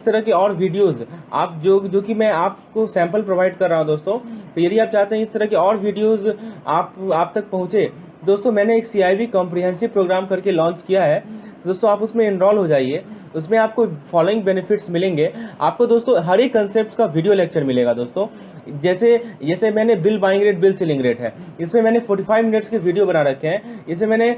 इस तरह के और वीडियोस आप जो कि मैं आपको सैंपल प्रोवाइड कर रहा हूं दोस्तों। तो यदि आप चाहते हैं इस तरह के और वीडियोस आप तक पहुंचे, दोस्तों मैंने एक CIB कॉम्प्रिहेंसिव प्रोग्राम करके लॉन्च किया है। तो दोस्तों आप उसमें इनरोल हो जाइए। उसमें आपको फॉलोइंग बेनिफिट्स मिलेंगे। आपको दोस्तों हर एक कंसेप्ट का वीडियो लेक्चर मिलेगा दोस्तों। जैसे जैसे मैंने bill buying rate, bill selling rate है, इसमें मैंने 45 मिनट्स के वीडियो बना रखे हैं। इसमें मैंने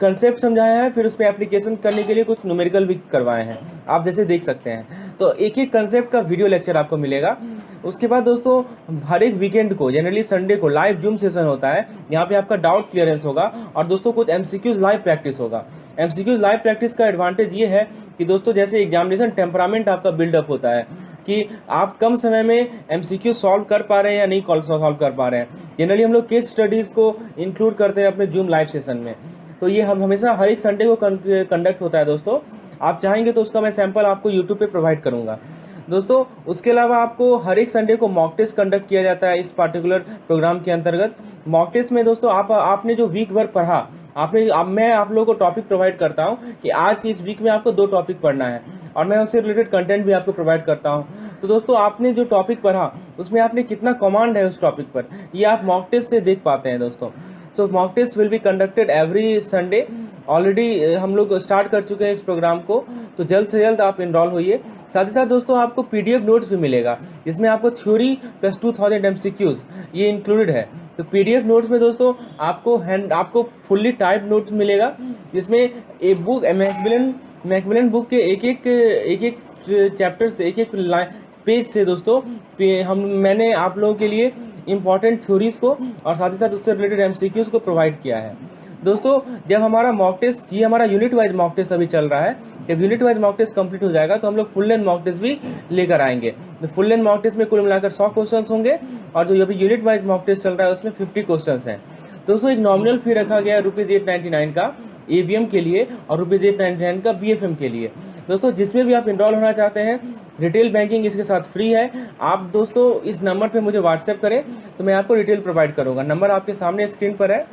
कंसेप्ट समझाया है, फिर उस पर एप्लीकेशन करने के लिए कुछ न्यूमेरिकल भी करवाए हैं, आप जैसे देख सकते हैं। तो एक एक कंसेप्ट का वीडियो लेक्चर आपको मिलेगा। उसके बाद दोस्तों हर एक वीकेंड को, जनरली संडे को लाइव जूम सेशन होता है। यहाँ पे आपका डाउट क्लियरेंस होगा और दोस्तों कुछ MCQs लाइव प्रैक्टिस होगा। MCQs लाइव प्रैक्टिस का एडवांटेज ये है कि दोस्तों जैसे एग्जामिनेशन टेम्परामेंट आपका बिल्डअप होता है कि आप कम समय में MCQ सॉल्व कर पा रहे हैं या नहीं सॉल्व कर पा रहे हैं। जनरली हम लोग केस स्टडीज़ को इंक्लूड करते हैं अपने जूम लाइव सेशन में। तो ये हम हमेशा हर एक संडे को कंडक्ट होता है दोस्तों। आप चाहेंगे तो उसका मैं सैंपल आपको यूट्यूब पे प्रोवाइड करूंगा दोस्तों। उसके अलावा आपको हर एक संडे को मॉक टेस्ट कंडक्ट किया जाता है इस पार्टिकुलर प्रोग्राम के अंतर्गत। मॉक टेस्ट में दोस्तों आपने जो वीक भर पढ़ा, मैं आप लोगों को टॉपिक प्रोवाइड करता हूं कि आज इस वीक में आपको 2 टॉपिक पढ़ना है और मैं उससे रिलेटेड कंटेंट भी आपको प्रोवाइड करता हूं। तो दोस्तों आपने जो टॉपिक पढ़ा उसमें आपने कितना कमांड है उस टॉपिक पर, ये आप मॉक टेस्ट से देख पाते हैं दोस्तों। So mock test will be conducted every Sunday. Already हम लोग स्टार्ट कर चुके हैं इस प्रोग्राम को, तो जल्द से जल्द आप इनरोल होइए। साथ ही साथ दोस्तों आपको PDF नोट्स भी मिलेगा, जिसमें आपको थ्योरी प्लस 2000 MCQs ये इंक्लूडेड है। तो PDF नोट्स में दोस्तों आपको फुल्ली टाइप नोट्स मिलेगा, जिसमें एक बुक मैकमिलन बुक के एक चैप्टर से, एक पेज से दोस्तों मैंने आप लोगों के लिए इंपॉर्टेंट थ्योरीज को और साथ ही साथ उससे रिलेटेड MCQs को प्रोवाइड किया है दोस्तों। जब हमारा मॉक टेस्ट, ये हमारा यूनिट वाइज मॉक टेस्ट अभी चल रहा है, जब unit wise mock test complete हो जाएगा तो हम लोग फुल लेंथ मॉक टेस्ट भी लेकर आएंगे। तो फुल लेंथ मॉक टेस्ट में कुल मिलाकर 100 क्वेश्चन होंगे और जो अभी यूनिट वाइज मॉक टेस्ट चल रहा है उसमें 50 क्वेश्चन हैं दोस्तों। एक नॉमिनल फी रखा गया है ₹899 का ABM के लिए और ₹899 का BFM के लिए दोस्तों। जिसमें भी आप इनरोल होना चाहते हैं, रिटेल बैंकिंग इसके साथ फ्री है। आप दोस्तों इस नंबर पे मुझे व्हाट्सएप करें तो मैं आपको डिटेल प्रोवाइड करूंगा। नंबर आपके सामने स्क्रीन पर है।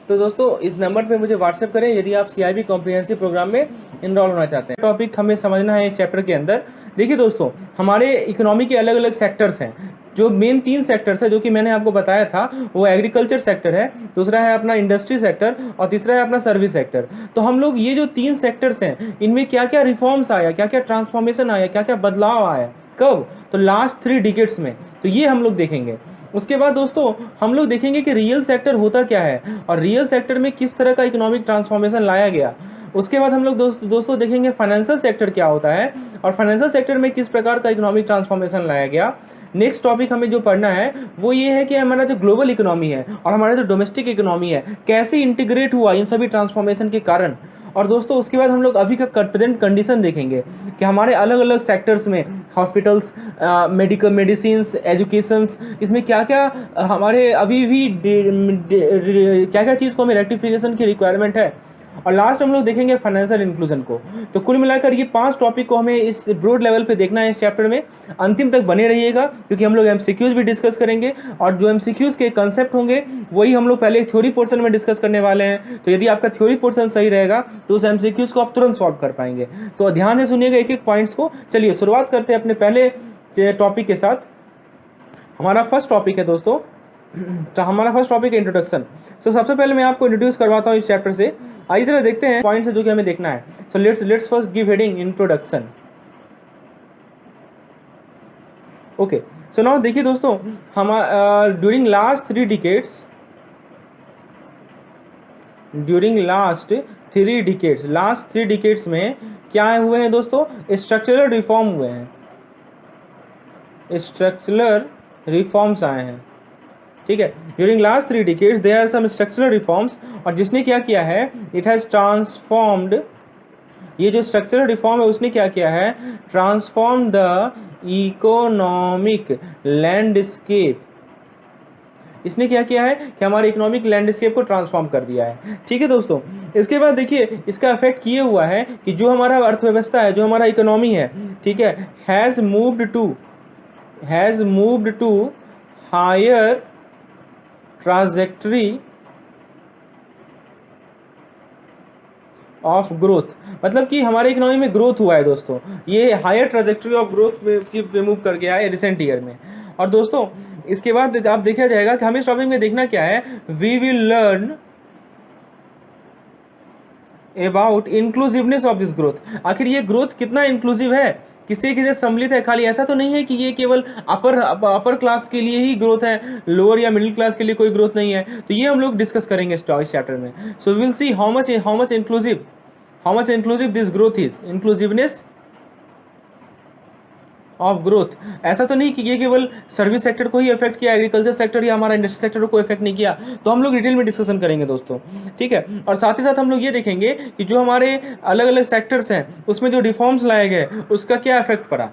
तो दोस्तों इस नंबर पे मुझे व्हाट्सएप करें यदि आप CIB कॉम्प्रिहेंसिव प्रोग्राम में इनरोल होना चाहते हैं। टॉपिक हमें समझना है इस चैप्टर के अंदर। देखिए दोस्तों, हमारे इकोनॉमी के अलग अलग सेक्टर्स हैं। जो मेन 3 सेक्टर्स है जो कि मैंने आपको बताया था, वो एग्रीकल्चर सेक्टर है, दूसरा है अपना इंडस्ट्री सेक्टर और तीसरा है अपना सर्विस सेक्टर। तो हम लोग ये जो 3 सेक्टर्स हैं, इनमें क्या क्या रिफॉर्म्स आया, क्या क्या ट्रांसफॉर्मेशन आया, क्या क्या बदलाव आया, कब, तो लास्ट 3 डिकेड्स में। तो ये हम लोग देखेंगे। उसके बाद दोस्तों हम लोग देखेंगे कि रियल सेक्टर होता क्या है और रियल सेक्टर में किस तरह का इकोनॉमिक ट्रांसफॉर्मेशन लाया गया। उसके बाद हम लोग दोस्तों देखेंगे फाइनेंशियल सेक्टर क्या होता है और फाइनेंशियल सेक्टर में किस प्रकार का इकोनॉमिक ट्रांसफॉर्मेशन लाया गया। नेक्स्ट टॉपिक हमें जो पढ़ना है वो ये है कि हमारा जो ग्लोबल इकोनॉमी है और हमारा जो डोमेस्टिक इकोनॉमी है कैसे इंटीग्रेट हुआ इन सभी ट्रांसफॉर्मेशन के कारण। और दोस्तों उसके बाद हम लोग अभी का प्रेजेंट कंडीशन देखेंगे कि हमारे अलग अलग सेक्टर्स में, हॉस्पिटल्स, मेडिसिन्स, एजुकेशंस, इसमें क्या क्या हमारे अभी भी क्या क्या चीज़ को हमें रेक्टिफिकेशन की रिक्वायरमेंट है। और लास्ट हम लोग देखेंगे फाइनेंशियल इंक्लूजन को। तो कुल मिलाकर ये 5 टॉपिक को हमें इस ब्रॉड लेवल पे देखना है इस चैप्टर में। अंतिम तक बने रहिएगा क्योंकि हम लोग MCQs भी डिस्कस करेंगे और जो MCQs के कंसेप्ट होंगे वही हम लोग पहले थ्योरी पोर्शन में डिस्कस करने वाले हैं। तो यदि आपका थ्योरी पोर्शन सही रहेगा तो उस MCQs को आप तुरंत सॉल्व कर पाएंगे। तो ध्यान से सुनिएगा एक एक पॉइंट्स को। चलिए शुरुआत करते हैं अपने पहले टॉपिक के साथ। हमारा फर्स्ट टॉपिक है दोस्तों, तो हमारा फर्स्ट टॉपिक है इंट्रोडक्शन। तो सबसे पहले मैं आपको इंट्रोड्यूस करवाता हूँ इस चैप्टर से। आइए जरा देखते हैं पॉइंट्स जो कि हमें देखना है। So let's first give heading introduction. Okay, so now देखिए दोस्तों, हम ड्यूरिंग लास्ट 3 डिकेड्स में क्या हुए हैं दोस्तों, स्ट्रक्चरल रिफॉर्म हुए हैं, स्ट्रक्चरल रिफॉर्म्स आए हैं। ठीक है, during last 3 decades there are some structural reforms. और जिसने क्या किया है, इट हैज़ ट्रांसफॉर्म्ड, ये जो स्ट्रक्चरल रिफॉर्म है उसने क्या किया है, ट्रांसफॉर्म द इकोनॉमिक लैंडस्केप। इसने क्या किया है कि हमारे इकोनॉमिक लैंडस्केप को ट्रांसफॉर्म कर दिया है। ठीक है दोस्तों, इसके बाद देखिए इसका इफेक्ट ये हुआ है कि जो हमारा अर्थव्यवस्था है, जो हमारा इकोनॉमी है, ठीक है, has moved to higher trajectory of growth, मतलब कि हमारे इकोनॉमी में ग्रोथ हुआ है दोस्तों, ये हायर ट्रेजेक्टरी ऑफ ग्रोथ में मूव कर गया है रिसेंट ईयर में। और दोस्तों इसके बाद आप देखा जाएगा कि हमें इस टॉपिक में देखना क्या है, we will learn about inclusiveness of this growth. आखिर ये ग्रोथ कितना इंक्लूसिव है, किसी किसी सम्मिलित है, खाली ऐसा तो नहीं है कि ये केवल अपर क्लास के लिए ही ग्रोथ है, लोअर या मिडिल क्लास के लिए कोई ग्रोथ नहीं है। तो ये हम लोग डिस्कस करेंगे इस चैप्टर में। So we will see how much inclusive this growth is, inclusiveness of growth. ऐसा तो नहीं कि ये केवल सर्विस सेक्टर को ही इफेक्ट किया, एग्रीकल्चर सेक्टर या हमारा इंडस्ट्री सेक्टर को इफेक्ट नहीं किया। तो हम लोग डिटेल में डिस्कशन करेंगे दोस्तों, ठीक है। और साथ ही साथ हम लोग ये देखेंगे कि जो हमारे अलग अलग सेक्टर्स हैं उसमें जो रिफॉर्म्स लाए गए उसका क्या इफेक्ट पड़ा,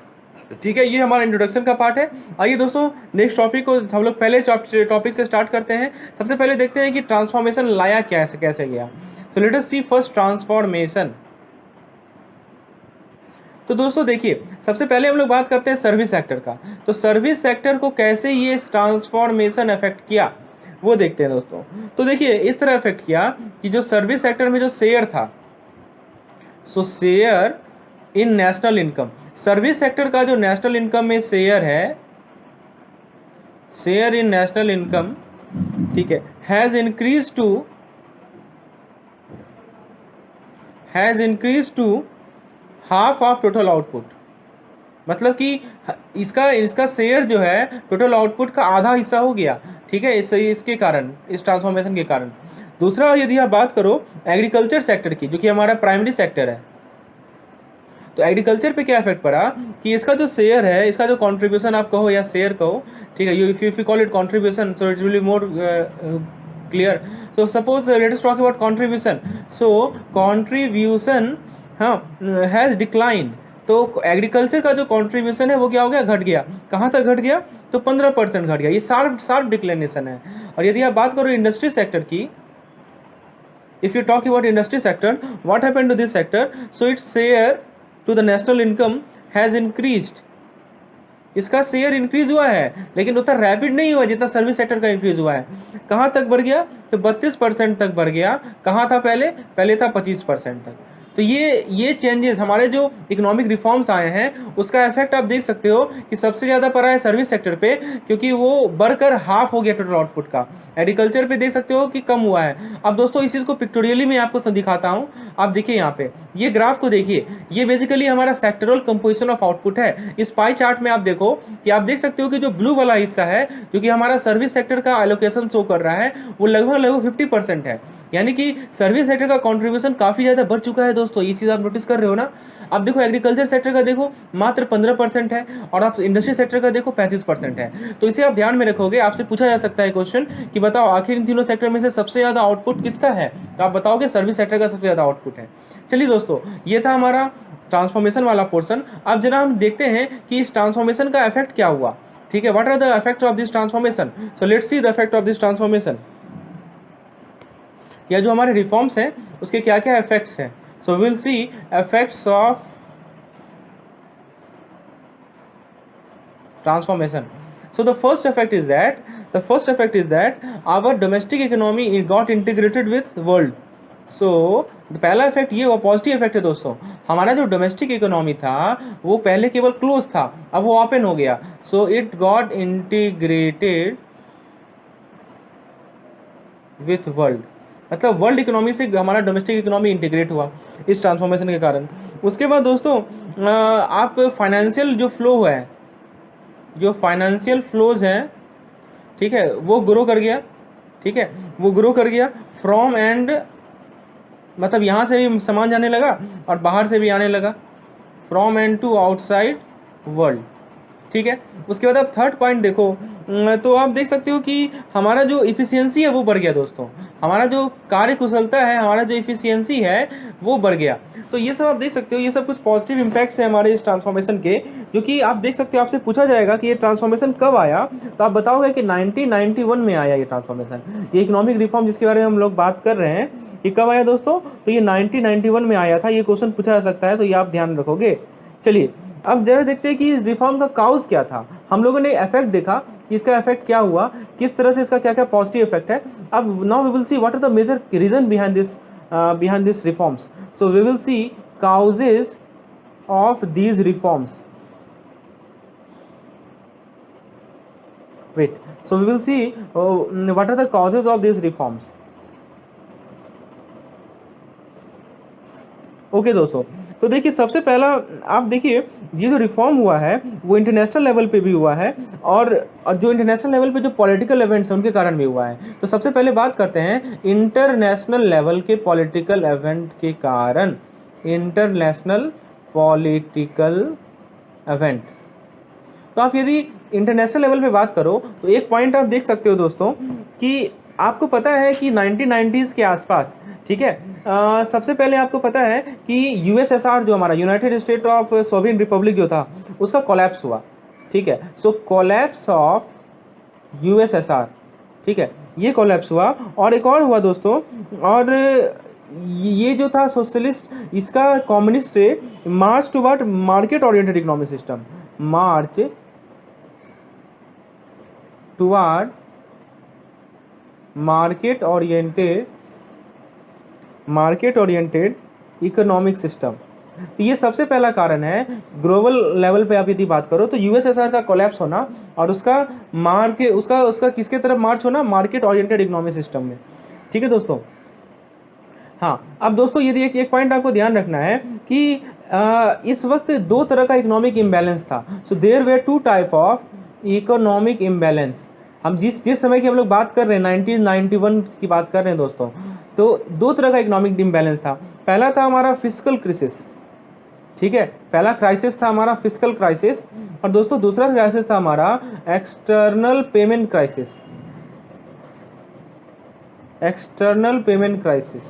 ठीक है। ये हमारा इंट्रोडक्शन का पार्ट है। आइए दोस्तों नेक्स्ट टॉपिक को हम लोग पहले टॉपिक से स्टार्ट करते हैं। सबसे पहले देखते हैं कि ट्रांसफॉर्मेशन लाया कैसे गया। सो लेट अस सी फर्स्ट ट्रांसफॉर्मेशन। तो दोस्तों देखिए, सबसे पहले हम लोग बात करते हैं सर्विस सेक्टर का। तो सर्विस सेक्टर को कैसे ये ट्रांसफॉर्मेशन अफेक्ट किया वो देखते हैं दोस्तों। तो देखिए इस तरह अफेक्ट किया कि जो सर्विस सेक्टर में जो शेयर था, so share in national income, service sector का जो नेशनल इनकम में शेयर है, शेयर इन नेशनल इनकम, ठीक है, has increase to half of total output. मतलब कि इसका शेयर जो है टोटल आउटपुट का आधा हिस्सा हो गया, ठीक है, इसके कारण, इस ट्रांसफॉर्मेशन के कारण। दूसरा यदि आप बात करो एग्रीकल्चर सेक्टर की, जो कि हमारा प्राइमरी सेक्टर है, तो एग्रीकल्चर पे क्या इफेक्ट पड़ा कि इसका जो शेयर है, इसका जो कंट्रीब्यूशन आप कहो या शेयर कहो, ठीक है, if you call it contribution so it will be more clear. So suppose let us talk about contribution. So contribution has decline, तो एग्रीकल्चर का जो कंट्रीब्यूशन है वो क्या हो गया, घट गया। कहाँ तक घट गया, तो 15% घट गया। ये शार्प डिक्लाइनेशन है। और यदि आप बात करो इंडस्ट्री सेक्टर की, if you talk about industry sector, what happened to this sector, so its share to the national income has increased. इसका शेयर इंक्रीज हुआ है लेकिन उतना रैपिड नहीं हुआ जितना सर्विस सेक्टर का इंक्रीज हुआ है। कहाँ तक बढ़ गया, तो 32% तक बढ़ गया। कहाँ था पहले था 25% तक। तो ये चेंजेस, हमारे जो इकोनॉमिक रिफॉर्म्स आए हैं उसका इफेक्ट आप देख सकते हो कि सबसे ज़्यादा पड़ा है सर्विस सेक्टर पे, क्योंकि वो बढ़कर हाफ हो गया टोटल आउटपुट का। एग्रीकल्चर पे देख सकते हो कि कम हुआ है। अब दोस्तों इस चीज़ को पिक्टोरियली मैं आपको दिखाता हूँ। आप देखिए यहाँ पे ये ग्राफ को देखिए, ये बेसिकली हमारा सेक्टरल कंपोजिशन ऑफ आउटपुट है। इस पाई चार्ट में आप देखो कि आप देख सकते हो कि जो ब्लू वाला हिस्सा है, जो कि हमारा सर्विस सेक्टर का एलोकेशन शो कर रहा है, वो लगभग 50% है। यानी कि सर्विस सेक्टर का कंट्रीब्यूशन काफ़ी ज़्यादा बढ़ चुका है दोस्तों। ये चीज़ आप नोटिस कर रहे हो ना। आप देखो एग्रीकल्चर सेक्टर का देखो मात्र 15% है, और आप इंडस्ट्री सेक्टर का देखो 35% है। तो इसे आप ध्यान में रखोगे। आपसे पूछा जा सकता है क्वेश्चन कि बताओ आखिर इन तीनों सेक्टर में से सबसे ज़्यादा आउटपुट किसका है, तो आप बताओगे सर्विस सेक्टर का सबसे ज़्यादा आउटपुट है। चलिए दोस्तों, ये था हमारा ट्रांसफॉर्मेशन वाला पोर्सन। अब जरा हम देखते हैं कि इस ट्रांसफॉर्मेशन का इफेक्ट क्या हुआ, ठीक है। What are the effect of this transformation. So let's see the effect of this transformation, या जो हमारे रिफॉर्म्स हैं उसके क्या क्या इफेक्ट्स हैं। So will see effects of transformation. So the first effect is that our domestic economy got integrated with world. So पहला effect ये हुआ, पॉजिटिव इफेक्ट है दोस्तों। हमारा जो डोमेस्टिक इकोनॉमी था वो पहले केवल क्लोज था, अब वो ओपन हो गया। So it got integrated with world, मतलब वर्ल्ड इकोनॉमी से हमारा डोमेस्टिक इकोनॉमी इंटीग्रेट हुआ इस ट्रांसफॉर्मेशन के कारण। उसके बाद दोस्तों आप फाइनेंशियल जो फ्लो है, जो फाइनेंशियल फ्लोज हैं, ठीक है, वो ग्रो कर गया, ठीक है, वो ग्रो कर गया फ्रॉम एंड, मतलब यहाँ से भी सामान जाने लगा और बाहर से भी आने लगा, from and to outside world, ठीक है। उसके बाद आप थर्ड पॉइंट देखो, तो आप देख सकते हो कि हमारा जो इफ़िशियंसी है वो बढ़ गया दोस्तों। हमारा जो कार्य कुशलता है, हमारा जो इफ़िशियंसी है वो बढ़ गया। तो ये सब आप देख सकते हो, ये सब कुछ पॉजिटिव इम्पैक्ट्स हैं हमारे इस ट्रांसफॉर्मेशन के, जो कि आप देख सकते हो। आपसे पूछा जाएगा कि ये ट्रांसफॉर्मेशन कब आया, तो आप बताओगे कि 1991 में आया ये ट्रांसफॉर्मेशन। ये इकोनॉमिक रिफॉर्म जिसके बारे में हम लोग बात कर रहे हैं, ये कब आया दोस्तों, तो ये 1991 में आया था। ये क्वेश्चन पूछा जा सकता है, तो ये आप ध्यान रखोगे। चलिए अब जरा देखते हैं कि इस रिफॉर्म का काउज क्या था। हम लोगों ने इफेक्ट देखा कि इसका इफेक्ट क्या हुआ, किस तरह से इसका क्या क्या पॉजिटिव इफेक्ट है। अब now we will see what are the major reason behind this behind these reforms. So we will see causes of these reforms. Wait, so we will see what are the causes of these reforms. Okay दोस्तों, तो देखिए सबसे पहला आप देखिए ये जो reform हुआ है वो इंटरनेशनल लेवल पे भी हुआ है और जो इंटरनेशनल लेवल पे जो पॉलिटिकल इवेंट्स हैं उनके कारण भी हुआ है। तो सबसे पहले बात करते हैं इंटरनेशनल लेवल के पॉलिटिकल इवेंट के कारण। इंटरनेशनल पॉलिटिकल इवेंट, तो आप यदि इंटरनेशनल लेवल पे बात करो तो एक पॉइंट आप देख सकते हो दोस्तों कि आपको पता है कि 1990s के आसपास, ठीक है, सबसे पहले आपको पता है कि यूएसएसआर जो हमारा United state of Soviet Republic जो था उसका कोलैप्स हुआ, ठीक है। सो कोलैप्स ऑफ यूएसएसआर, ठीक है, ये कोलैप्स हुआ। और एक और हुआ दोस्तों, और ये जो था सोशलिस्ट, इसका communist march toward market oriented economic system, march toward market oriented economic system. तो ये सबसे पहला कारण है। ग्लोबल लेवल पे आप यदि बात करो तो यूएसएसआर का कोलैप्स होना और उसका किसके तरफ मार्च होना, मार्केट ओरिएंटेड इकोनॉमिक सिस्टम में, ठीक है दोस्तों। हाँ, अब दोस्तों यदि एक पॉइंट आपको ध्यान रखना है कि इस वक्त दो तरह का इकोनॉमिक इम्बैलेंस था। So there were two type of economic imbalance. हम जिस समय की हम लोग बात कर रहे हैं 1991 की बात कर रहे हैं दोस्तों, तो दो तरह का इकोनॉमिक इम्बैलेंस था। पहला था हमारा फिस्कल क्राइसिस, ठीक है, पहला क्राइसिस था हमारा फिस्कल क्राइसिस, और दोस्तों दूसरा क्राइसिस था हमारा external payment crisis. External payment crisis,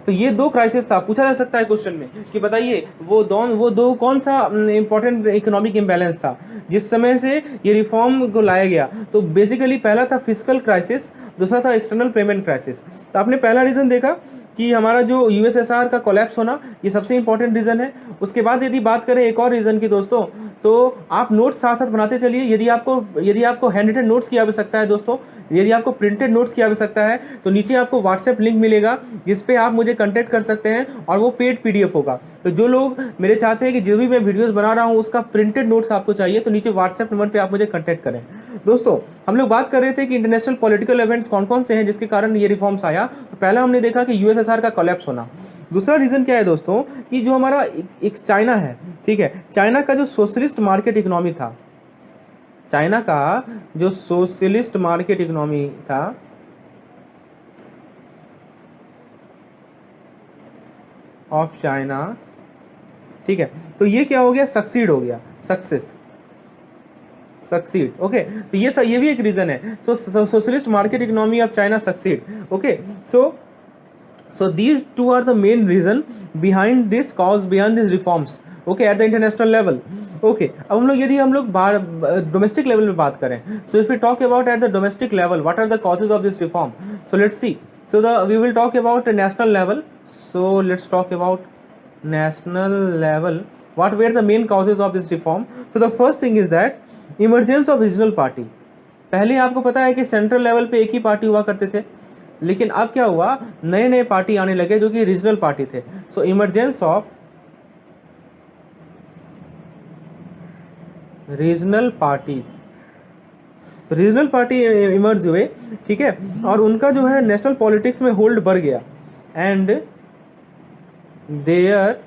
तो ये दो क्राइसिस था। पूछा जा सकता है क्वेश्चन में कि बताइए वो दो कौन सा इंपॉर्टेंट इकोनॉमिक इम्बैलेंस था जिस समय से ये रिफॉर्म को लाया गया। तो बेसिकली पहला था फिस्कल क्राइसिस, दूसरा था एक्सटर्नल पेमेंट क्राइसिस। तो आपने पहला रीज़न देखा कि हमारा जो यूएसएसआर का कोलैप्स होना, ये सबसे इंपॉर्टेंट रीज़न है। उसके बाद यदि बात करें एक और रीज़न की दोस्तों, तो आप नोट्स साथ साथ बनाते चलिए। यदि आपको हैंड रिटन नोट्स की आवश्यकता है दोस्तों, यदि आपको प्रिंटेड नोट्स की आवश्यकता है तो नीचे आपको व्हाट्सएप लिंक मिलेगा जिस पे आप मुझे कांटेक्ट कर सकते हैं और वो पेड पीडीएफ होगा। तो जो लोग मेरे चाहते हैं कि जो भी मैं वीडियोस बना रहा हूँ उसका प्रिंटेड नोट्स आपको चाहिए तो नीचे व्हाट्सएप नंबर पे आप मुझे कांटेक्ट करें। दोस्तों हम लोग बात कर रहे थे कि इंटरनेशनल पॉलिटिकल इवेंट्स कौन कौन से हैं जिसके कारण ये रिफॉर्म्स आया। तो पहला हमने देखा कि यूएसएसआर का कोलैप्स होना। दूसरा रीज़न क्या है दोस्तों कि जो हमारा एक चाइना है, ठीक है, चाइना का जो सोशलिस्ट मार्केट इकोनॉमी था, चाइना का जो सोशलिस्ट मार्केट इकोनॉमी था, ऑफ चाइना, ठीक है, तो ये क्या हो गया, सक्सीड हो गया, सक्सीड, ओके। तो ये भी एक रीजन है। So socialist market economy of China succeed, okay. So these two are the main reason behind this reforms, okay, at the international level, okay। अब यदि हम लोग डोमेस्टिक लेवल में बात करें, so if we talk about at the domestic level what are the causes of this reform, so let's see। So we will talk about the national level, so let's talk about national level, what were the main causes of this reform। So the first thing is that emergence of regional party। पहले आपको पता है कि central level पे एक ही party हुआ करते थे, लेकिन अब क्या हुआ, नए नए पार्टी आने लगे जो कि रीजनल पार्टी थे। So emergence of regional party, regional party emerge हुए, ठीक है, और उनका जो है नेशनल पॉलिटिक्स में होल्ड बढ़ गया and their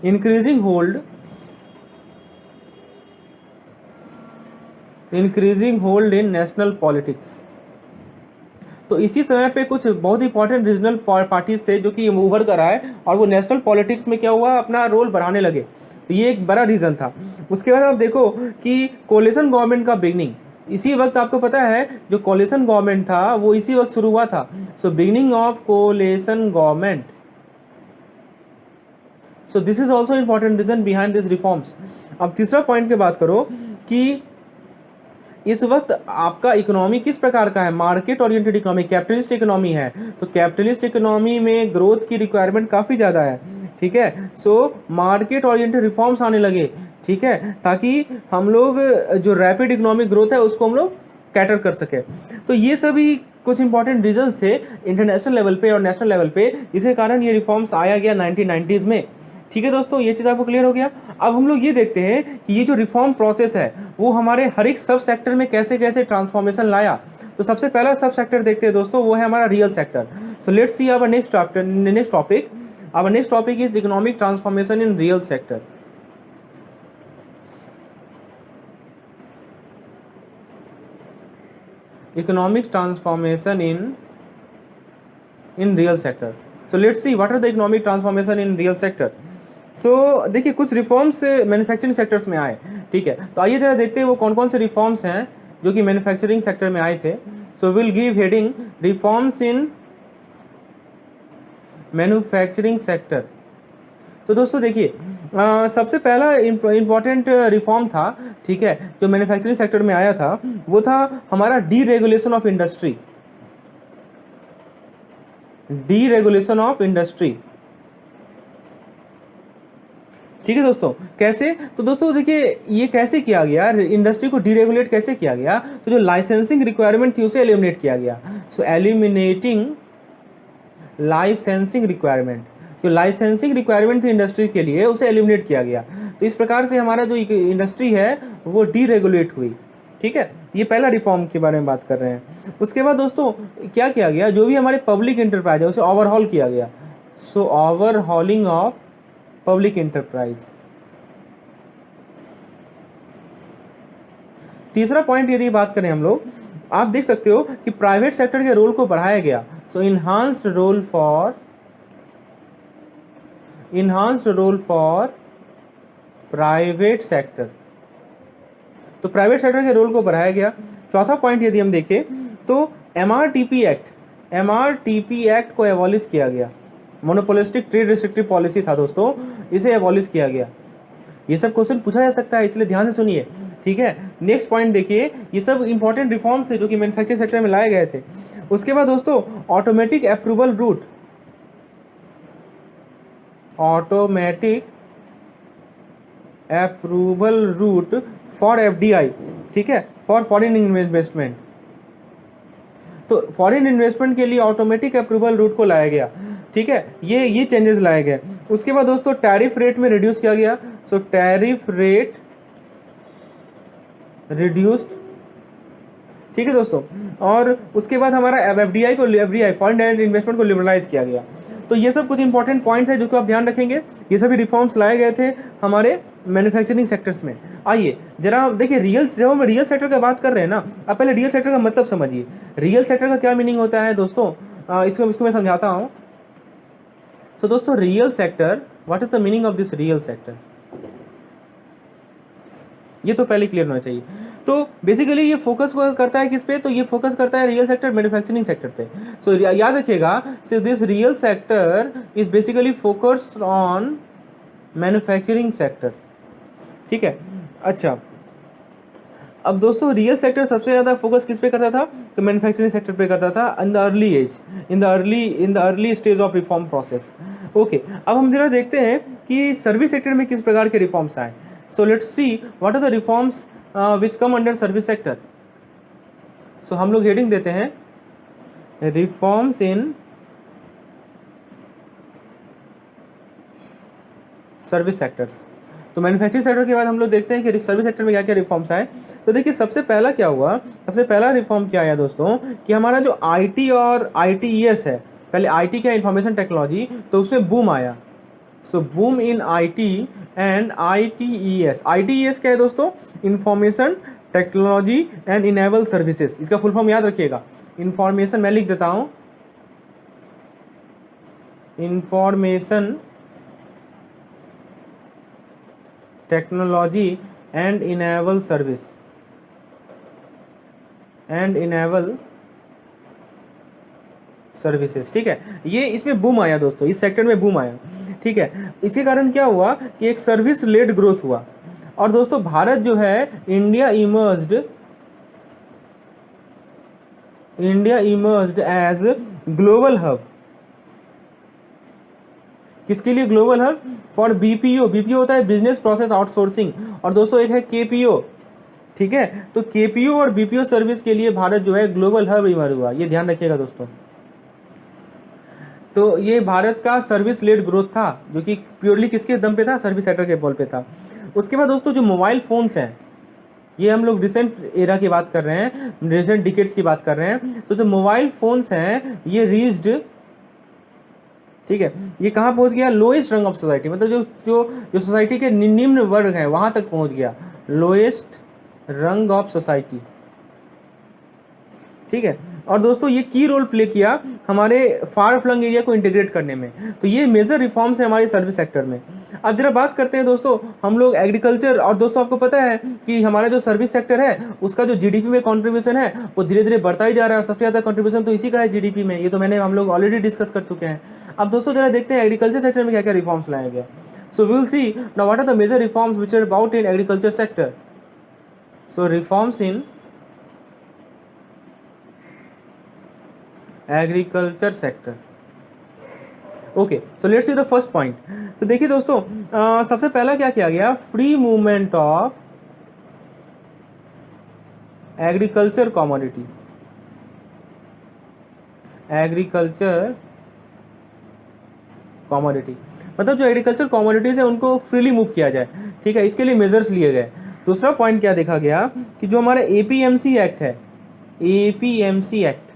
increasing hold in national politics. तो इसी समय पे कुछ बहुत इंपॉर्टेंट रीजनल पार्टीज थे जो कि उभर कर आए और वो नेशनल पॉलिटिक्स में क्या हुआ, अपना रोल बढ़ाने लगे। तो ये एक बड़ा रीज़न था। उसके बाद आप देखो कि कोलिशन गवर्नमेंट का बिगनिंग, इसी वक्त आपको पता है जो कोलिशन गवर्नमेंट था वो इसी वक्त शुरू हुआ था। So beginning of coalition government, so this is also important reason behind this reforms. अब तीसरा पॉइंट की बात करो कि इस वक्त आपका इकोनॉमी किस प्रकार का है, market oriented economy, capitalist economy है। तो कैपिटलिस्ट इकोनॉमी में ग्रोथ की रिक्वायरमेंट काफ़ी ज़्यादा है, ठीक है। सो मार्केट ओरिएंटेड रिफॉर्म्स आने लगे, ठीक है, ताकि हम लोग जो रैपिड इकोनॉमिक ग्रोथ है उसको हम लोग कैटर कर सके। तो ये सभी कुछ इंपॉर्टेंट रीजंस थे इंटरनेशनल लेवल पे और नेशनल लेवल पे, जिसके कारण ये रिफॉर्म्स आया गया 1990s में। ठीक है दोस्तों, ये चीज़ आपको क्लियर हो गया। अब हम लोग ये देखते हैं कि ये जो रिफॉर्म प्रोसेस है वो हमारे हर एक सब सेक्टर में कैसे कैसे ट्रांसफॉर्मेशन लाया। तो सबसे पहला सब सेक्टर देखते हैं दोस्तों, वो है हमारा real sector. So let's see our next topic. Our next topic is economic transformation in real sector. Economic transformation in real sector. So let's see what are the economic transformation in real sector. So देखिए कुछ reforms manufacturing sectors में आए, ठीक है। तो आइए जरा देखते हैं वो कौन कौन से रिफॉर्म्स हैं जो कि मैन्युफैक्चरिंग सेक्टर में आए थे। So will give heading reforms in manufacturing sector. तो दोस्तों देखिए सबसे पहला इम्पॉर्टेंट रिफॉर्म था, ठीक है, जो मैन्युफैक्चरिंग सेक्टर में आया था, वो था हमारा deregulation of industry. Deregulation of industry, ठीक है दोस्तों। कैसे? तो दोस्तों देखिए ये कैसे किया गया, इंडस्ट्री को डीरेगुलेट कैसे किया गया, तो जो लाइसेंसिंग रिक्वायरमेंट थी उसे एलिमिनेट किया गया। सो एलिमिनेटिंग लाइसेंसिंग रिक्वायरमेंट, जो लाइसेंसिंग रिक्वायरमेंट थी इंडस्ट्री के लिए उसे एलिमिनेट किया गया। तो इस प्रकार से हमारा जो इंडस्ट्री है वो डीरेगुलेट हुई, ठीक है। ये पहला रिफॉर्म के बारे में बात कर रहे हैं। उसके बाद दोस्तों क्या किया गया, जो भी हमारे पब्लिक इंटरप्राइज है उसे ओवरहॉल किया गया। सो ओवरहॉलिंग ऑफ पब्लिक इंटरप्राइज। तीसरा पॉइंट यदि बात करें हम लोग, आप देख सकते हो कि प्राइवेट सेक्टर के रोल को बढ़ाया गया। So enhanced role for private sector, तो प्राइवेट सेक्टर के रोल को बढ़ाया गया। चौथा पॉइंट यदि हम देखें तो एमआरटीपी एक्ट को एबॉलिश किया गया। मोनोपोलिस्टिक ट्रेड रिस्ट्रिक्टिव पॉलिसी था दोस्तों, इसे एबॉलिश किया गया। ये सब क्वेश्चन पूछा जा सकता है, इसलिए ध्यान से सुनिए, ठीक है। नेक्स्ट पॉइंट देखिए, ये सब इंपॉर्टेंट रिफॉर्म्स थे जो कि मैन्युफैक्चरिंग सेक्टर में लाए गए थे। उसके बाद दोस्तों automatic approval route for FDI, ठीक है, फॉर फॉरेन इन्वेस्टमेंट। तो फॉरेन इन्वेस्टमेंट के लिए ऑटोमेटिक अप्रूवल रूट को लाया गया, ठीक है। ये चेंजेस लाए गए। उसके बाद दोस्तों टैरिफ रेट में रिड्यूस किया गया। सो टैरिफ रेट रिड्यूस्ड, ठीक है दोस्तों। और उसके बाद हमारा एफडीआई फॉरेन डायरेक्ट इन्वेस्टमेंट को लिबरलाइज किया गया। तो ये सब कुछ इंपॉर्टेंट पॉइंट है जो कि आप ध्यान रखेंगे। ये सभी रिफॉर्म्स लाए गए थे हमारे मैन्युफैक्चरिंग सेक्टर्स में। आइए जरा देखिए जब हम रियल सेक्टर की बात कर रहे हैं ना, आप पहले रियल सेक्टर का मतलब समझिए। रियल सेक्टर का क्या मीनिंग होता है दोस्तों, इसको मैं समझाता हूँ। तो दोस्तों real sector, what is the meaning of this real sector, ये तो पहले क्लियर होना चाहिए। तो बेसिकली ये फोकस करता है किस पे, तो ये फोकस करता है रियल सेक्टर मैन्युफैक्चरिंग सेक्टर पे। सो याद रखिएगा, so this real sector is basically focused on manufacturing sector, ठीक है। अच्छा, अब दोस्तों रियल सेक्टर सबसे ज़्यादा फोकस किस पे करता था, तो मैन्युफैक्चरिंग सेक्टर पे करता था in the early stage of reform process. Okay, अब हम जरा देखते हैं कि सर्विस सेक्टर में किस प्रकार के रिफॉर्म्स आए। So let's see what are the reforms which come under service sector. So हम लोग हेडिंग देते हैं रिफॉर्म्स इन सर्विस सेक्टर्स। तो मैन्युफैक्चरिंग सेक्टर के बाद हम लोग देखते हैं कि सर्विस सेक्टर में क्या क्या रिफॉर्म्स आए। तो देखिए सबसे पहला क्या हुआ, सबसे पहला रिफॉर्म क्या आया दोस्तों, कि हमारा जो आईटी और आईटीईएस है, पहले आईटी क्या इंफॉर्मेशन टेक्नोलॉजी, तो उसमें बूम आया। So boom in IT and ITES. ITES क्या है दोस्तों, information technology and enable services. इसका फुल फॉर्म याद रखिएगा, इंफॉर्मेशन, मैं लिख देता हूँ, information technology and enable services, ठीक है। ये इसमें बूम आया दोस्तों, इस सेक्टर में बूम आया, ठीक है। इसके कारण क्या हुआ कि एक सर्विस लेड ग्रोथ हुआ। और दोस्तों भारत जो है, India emerged as global hub. किसके लिए global hub, for BPO. BPO होता है बिजनेस प्रोसेस आउटसोर्सिंग, और दोस्तों एक है केपीओ, ठीक है। तो केपीओ और बीपीओ सर्विस के लिए भारत जो है ग्लोबल हब इमर्ज हुआ, ये ध्यान रखिएगा दोस्तों। तो ये भारत का सर्विस लेड ग्रोथ था, जो कि प्योरली किसके दम पे था, सर्विस सेक्टर के बल पे था। उसके बाद दोस्तों जो मोबाइल फोन्स हैं, ये हम लोग रिसेंट एरा की बात कर रहे हैं, रिसेंट डिकेड्स की बात कर रहे हैं। तो जो मोबाइल फोन्स हैं ये रीच्ड, ठीक है, ये कहाँ पहुंच गया, लोएस्ट रंग ऑफ सोसाइटी, मतलब जो जो जो सोसाइटी के निम्न वर्ग हैं वहां तक पहुंच गया, लोएस्ट रंग ऑफ सोसाइटी, ठीक है। और दोस्तों ये की रोल प्ले किया हमारे फार फ्लंग एरिया को इंटीग्रेट करने में। तो ये मेजर रिफॉर्म्स है हमारे सर्विस सेक्टर में। अब जरा बात करते हैं दोस्तों हम लोग एग्रीकल्चर, और दोस्तों आपको पता है कि हमारा जो सर्विस सेक्टर है उसका जो जीडीपी में कंट्रीब्यूशन है वो धीरे धीरे बढ़ता ही जा रहा है, और सबसे ज़्यादा कंट्रीब्यूशन तो इसी का है जीडीपी में, ये तो हम लोग ऑलरेडी डिस्कस कर चुके हैं। अब दोस्तों जरा देखते हैं एग्रीकल्चर सेक्टर में क्या क्या रिफॉर्म्स लाया गया। So we will see now what are the major reforms which are about in agriculture sector. So reforms in agriculture sector. Okay, so let's see the first point. तो देखिए दोस्तों सबसे पहला क्या किया गया, free movement of agriculture commodity, agriculture commodity, मतलब जो एग्रीकल्चर कमोडिटीज है उनको फ्रीली मूव किया जाए, ठीक है, इसके लिए मेजर्स लिए गए। दूसरा पॉइंट क्या देखा गया कि जो हमारा एपीएमसी एक्ट है, एपीएमसी एक्ट,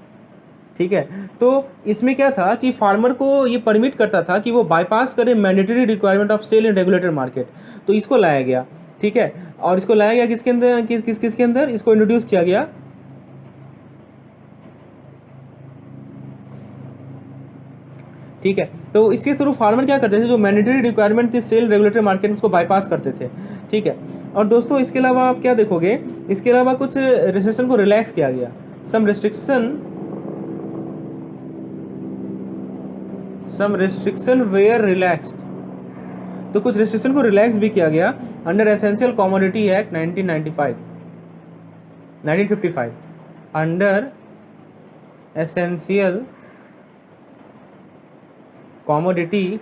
ठीक है, तो इसमें क्या था कि फार्मर को ये परमिट करता था कि वो बाईपास करे mandatory requirement of sale in regulated market, तो इसको लाया गया, ठीक है। और इसको लाया गया किसके अंदर, किसके अंदर इसको इंट्रोड्यूस किया गया, ठीक है। तो इसके थ्रू फार्मर क्या करते थे, जो मैंडेटरी रिक्वायरमेंट थी सेल रेगुलेटरी मार्केट में उसको बाईपास करते थे, ठीक है। और दोस्तों इसके अलावा आप क्या देखोगे, इसके अलावा कुछ रिस्ट्रिक्शन को रिलैक्स किया गया, सम रिस्ट्रिक्शन वेयर रिलैक्स्ड, तो कुछ रिस्ट्रिक्शन को रिलैक्स भी किया गया under essential commodity act 1955, under essential commodity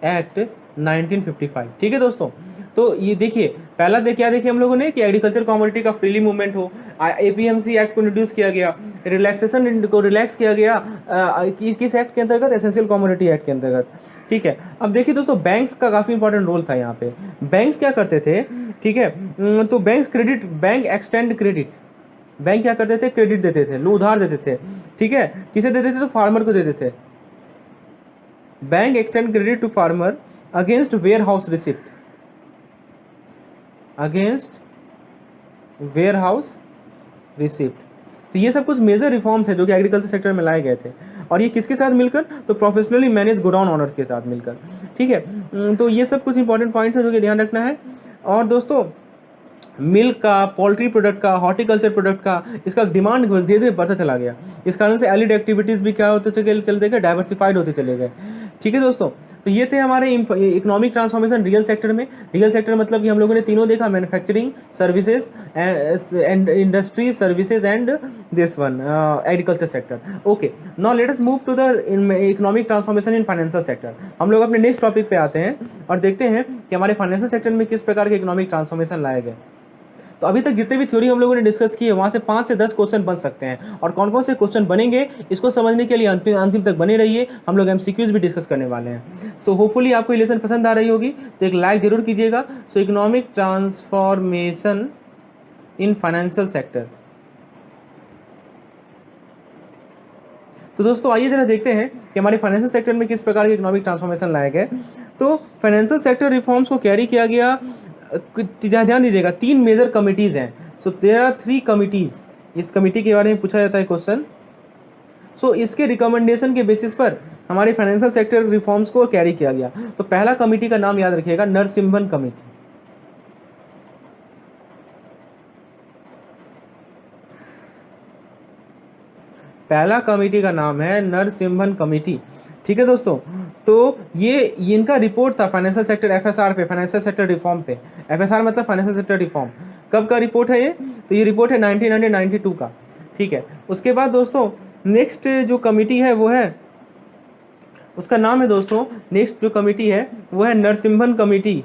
act 1955, ठीक है दोस्तों। तो ये देखिए पहला क्या देखे हम लोगों ने कि एग्रीकल्चर कमोडिटी का फ्रीली मूवमेंट हो, एपीएमसी एक्ट को इंट्रोड्यूस किया गया, रिलैक्सेशन को रिलैक्स किया गया किस एक्ट के अंतर्गत, एसेंशियल कमोडिटी एक्ट के अंतर्गत, ठीक है। अब देखिए दोस्तों बैंक्स का काफी इंपॉर्टेंट रोल था यहाँ पे। बैंक्स क्या करते थे, ठीक है, तो बैंक एक्सटेंड क्रेडिट, बैंक क्या करते थे, क्रेडिट देते थे, उधार देते थे, ठीक है, किसे देते थे, तो फार्मर को देते थे। Bank extend credit to farmer against warehouse receipt, against warehouse receipt. तो ये सब कुछ मेजर रिफॉर्म्स है जो कि एग्रीकल्चर सेक्टर में लाए गए थे, और ये किसके साथ मिलकर, तो प्रोफेशनली मैनेज गोडाउन ऑनर्स के साथ मिलकर, ठीक है। तो ये सब कुछ इंपॉर्टेंट पॉइंट्स है जो कि ध्यान रखना है। और दोस्तों मिल्क का, पोल्ट्री प्रोडक्ट का, हॉर्टिकल्चर प्रोडक्ट का, इसका डिमांड धीरे धीरे बढ़ता चला गया, इस कारण से एलिड एक्टिविटीज़ भी क्या होते चलते गए, डाइवर्सिफाइड होते चले गए, ठीक है दोस्तों। तो ये थे हमारे इकोनॉमिक ट्रांसफॉर्मेशन रियल सेक्टर में। रियल सेक्टर मतलब कि हम लोगों ने तीनों देखा, manufacturing, services and industry services and this one agriculture sector. Okay, now let us move to the economic transformation in financial sector. हम लोग अपने नेक्स्ट टॉपिक पे आते हैं और देखते हैं कि हमारे फाइनेंशियल सेक्टर में किस प्रकार के इकोनॉमिक ट्रांसफॉर्मेशन लाए गए। तो अभी तक जितने भी थ्योरी हम लोगों ने डिस्कस किए वहाँ से 5 से 10 क्वेश्चन बन सकते हैं, और कौन कौन से क्वेश्चन बनेंगे इसको समझने के लिए अंतिम तक बने रहिए, हम लोग एमसीक्यूज भी डिस्कस करने वाले हैं। सो होपफुली आपको ये लेसन पसंद आ रही होगी, तो एक लाइक जरूर कीजिएगा। सो economic transformation in financial sector. तो दोस्तों आइए जरा देखते हैं कि हमारे फाइनेंशियल सेक्टर में किस प्रकार के इकोनॉमिक ट्रांसफॉर्मेशन लाए गए। तो फाइनेंशियल सेक्टर रिफॉर्म्स को कैरी किया गया, ध्यान दीजिएगा 3 मेजर कमिटीज हैं। सो देयर आर 3 कमिटीज, इस कमिटी के बारे में पूछा जाता है क्वेश्चन। सो इसके रिकमेंडेशन के बेसिस पर हमारे फाइनेंशियल सेक्टर रिफॉर्म्स को कैरी किया गया। तो पहला कमिटी का नाम याद रखिएगा, नरसिम्हन कमिटी। पहला कमिटी का नाम है नरसिम्हन कमिटी, ठीक है दोस्तों। तो ये इनका रिपोर्ट था फाइनेंशियल सेक्टर एफएसआर पे, फाइनेंशियल सेक्टर रिफॉर्म पे। एफएसआर मतलब फाइनेंशियल सेक्टर रिफॉर्म। कब का रिपोर्ट है ये, तो ये रिपोर्ट है 1992 का, ठीक है। उसके बाद दोस्तों नेक्स्ट जो कमिटी है वो है, उसका नाम है दोस्तों, नेक्स्ट जो कमिटी है वो है नरसिम्हन कमिटी।